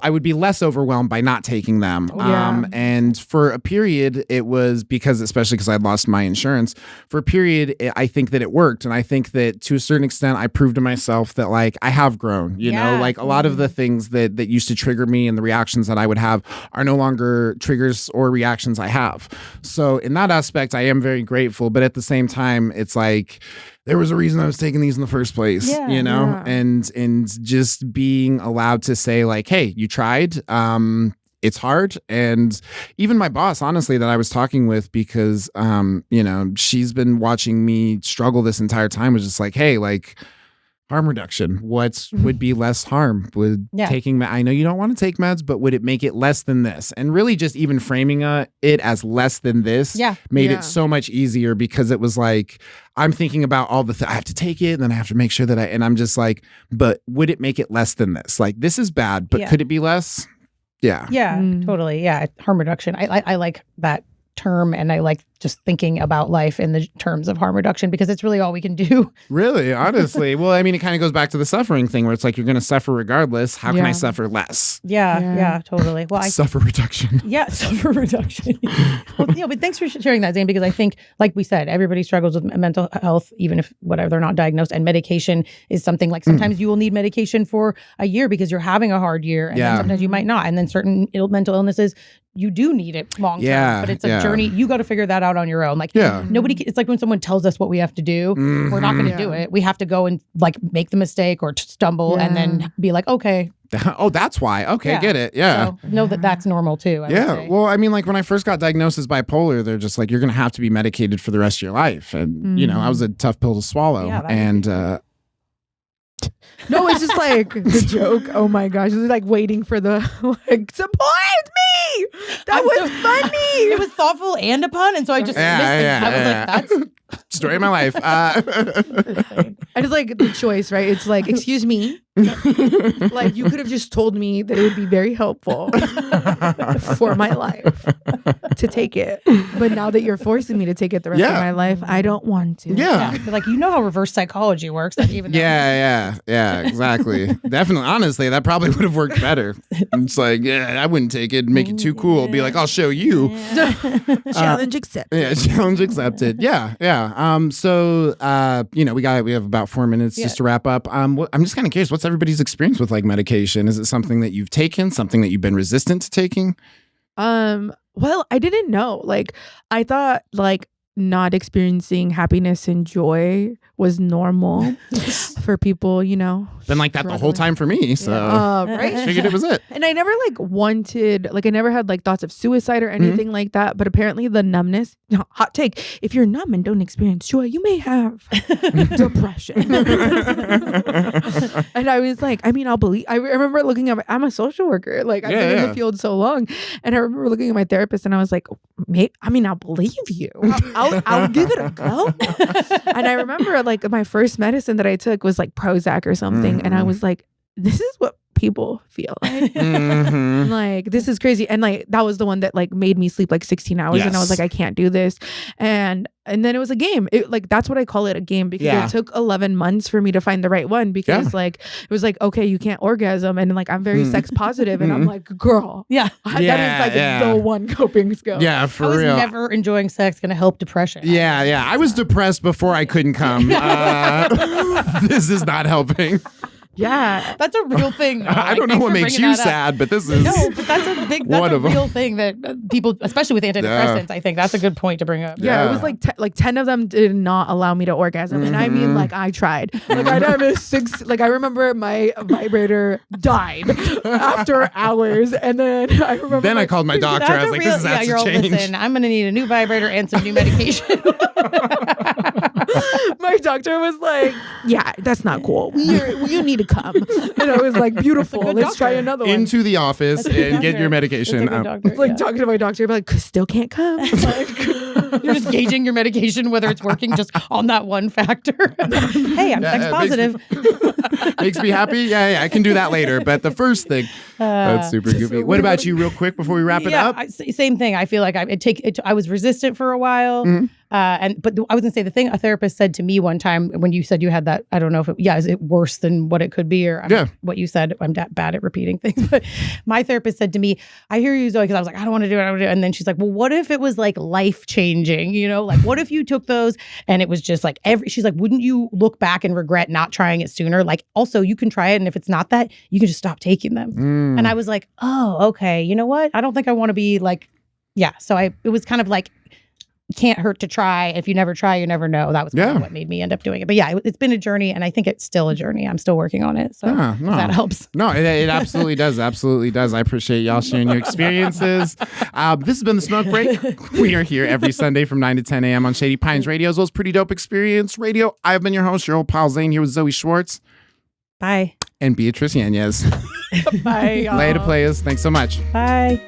I would be less overwhelmed by not taking them. Yeah. And for a period, it was especially because I'd lost my insurance. For a period, I think that it worked. And I think that to a certain extent, I proved to myself that like I have grown, you know, like a lot of the things that used to trigger me and the reactions that I would have are no longer triggers or reactions I have. So in that aspect, I am very grateful. But at the same time, it's like, there was a reason I was taking these in the first place, you know, and just being allowed to say like, hey, you tried. It's hard. And even my boss, honestly, that I was talking with, because, you know, she's been watching me struggle this entire time, was just like, hey, like, harm reduction. What would be less harm? Would taking I know you don't want to take meds, but would it make it less than this? And really just even framing it as less than this made it so much easier, because it was like, I'm thinking about all the I have to take it, and then I have to make sure that and I'm just like, but would it make it less than this? Like, this is bad, but could it be less? Yeah. Yeah, totally. Yeah. Harm reduction. I like that term, and I like just thinking about life in the terms of harm reduction, because it's really all we can do. Really, honestly. Well, I mean, it kind of goes back to the suffering thing, where it's like, you're going to suffer regardless. How can I suffer less? Yeah, totally. Well, suffer reduction. Yeah, suffer reduction. Well, but thanks for sharing that, Zane, because I think, like we said, everybody struggles with mental health, even if whatever they're not diagnosed. And medication is something like, sometimes you will need medication for a year because you're having a hard year, and then sometimes you might not. And then certain mental illnesses, you do need it long term, but it's a journey. You got to figure that out on your own. Like, nobody, it's like when someone tells us what we have to do, we're not going to do it. We have to go and like make the mistake or stumble and then be like, okay. Oh, that's why. Okay, get it. Yeah. So know that that's normal too. Well, I mean, like when I first got diagnosed as bipolar, they're just like, you're going to have to be medicated for the rest of your life. And, you know, I was a tough pill to swallow. No, it's just like the joke. Oh my gosh. It's like waiting for the like, support me. That was funny. It was thoughtful and a pun. And so I just missed it. I was like, that's story of my life. I just like the choice, right? It's like, excuse me. Like, you could have just told me that it would be very helpful for my life to take it. But now that you're forcing me to take it the rest of my life, I don't want to. Like, you know how reverse psychology works. Like, even exactly. Definitely. Honestly, that probably would have worked better. It's like, I wouldn't take it and make it too cool. Be like, I'll show you. Challenge accepted. Challenge accepted. So, you know, we have about 4 minutes just to wrap up. I'm just kind of curious, what's everybody's experience with like medication? Is it something that you've taken, something that you've been resistant to taking? Well, I didn't know. Like, I thought like not experiencing happiness and joy was normal for people, you know. Been like that the whole time for me, so right? Figured it was it. And I never like wanted, like I never had like thoughts of suicide or anything like that, but apparently the numbness, hot take, if you're numb and don't experience joy, you may have depression. And I was like, I mean, I remember looking at I'm a social worker, like I've been in the field so long, and I remember looking at my therapist and I was like, I'll believe you. I'll give it a go. And I remember like my first medicine that I took was like Prozac or something. And I was like, this is what people feel like. Like, this is crazy. And like, that was the one that like made me sleep like 16 hours. And I was like, I can't do this. And then it was a game. It, like, that's what I call it, a game, because it took 11 months for me to find the right one, because like, it was like, okay, you can't orgasm. And like, I'm very sex positive. And I'm like, girl, that is like the one coping skill. Yeah, for real. real. Never enjoying sex going to help depression. Yeah. I was depressed before I couldn't come. This is not helping. Yeah, that's a real thing. I don't know what makes you sad, but this is but that's a real thing that people, especially with antidepressants, I think that's a good point to bring up. Yeah, it was like 10 of them did not allow me to orgasm, and I mean, like, I tried. Like, I'd have a 6. Like, I remember my vibrator died after hours, and then I remember. Then I called my doctor. I was like, "This has to change. Listen, I'm gonna need a new vibrator and some new medication." My doctor was like, "Yeah, that's not cool. You need to come." And I was like, "Beautiful. Let's try another one." Into the office and get your medication. Like talking to my doctor, like, still can't come. Like, You're just gauging your medication, whether it's working just on that one factor. Hey, I'm sex positive. Makes me happy. Yeah, I can do that later. But the first thing, that's super goofy. What about you, real quick, before we wrap it up? Same thing. I feel like I was resistant for a while. Mm-hmm. But I was gonna say the thing a therapist said to me one time when you said you had that, I don't know if is it worse than what it could be, or what you said. I'm bad at repeating things, but my therapist said to me, I hear you, Zoe, because I was like, I don't want to do it. And then she's like, well, what if it was like life changing? You know, like what if you took those and it was just like she's like, wouldn't you look back and regret not trying it sooner? Like, also you can try it, and if it's not that, you can just stop taking them. And I was like, oh, okay. You know what? I don't think I want to be like, So it was kind of like, can't hurt to try. If you never try, you never know. That was kind of what made me end up doing it. But it's been a journey, and I think it's still a journey. I'm still working on it. So if that helps. No, it absolutely does. Absolutely does. I appreciate y'all sharing your experiences. This has been The Smoke Break. We are here every Sunday from 9 to 10 a.m. on Shady Pines Radio, as well as Pretty Dope Experience Radio. I've been your host, your old pal Zane, here with Zoe Schwartz. Bye. And Beatriz Yañez. Bye, y'all. Later, players. Thanks so much. Bye.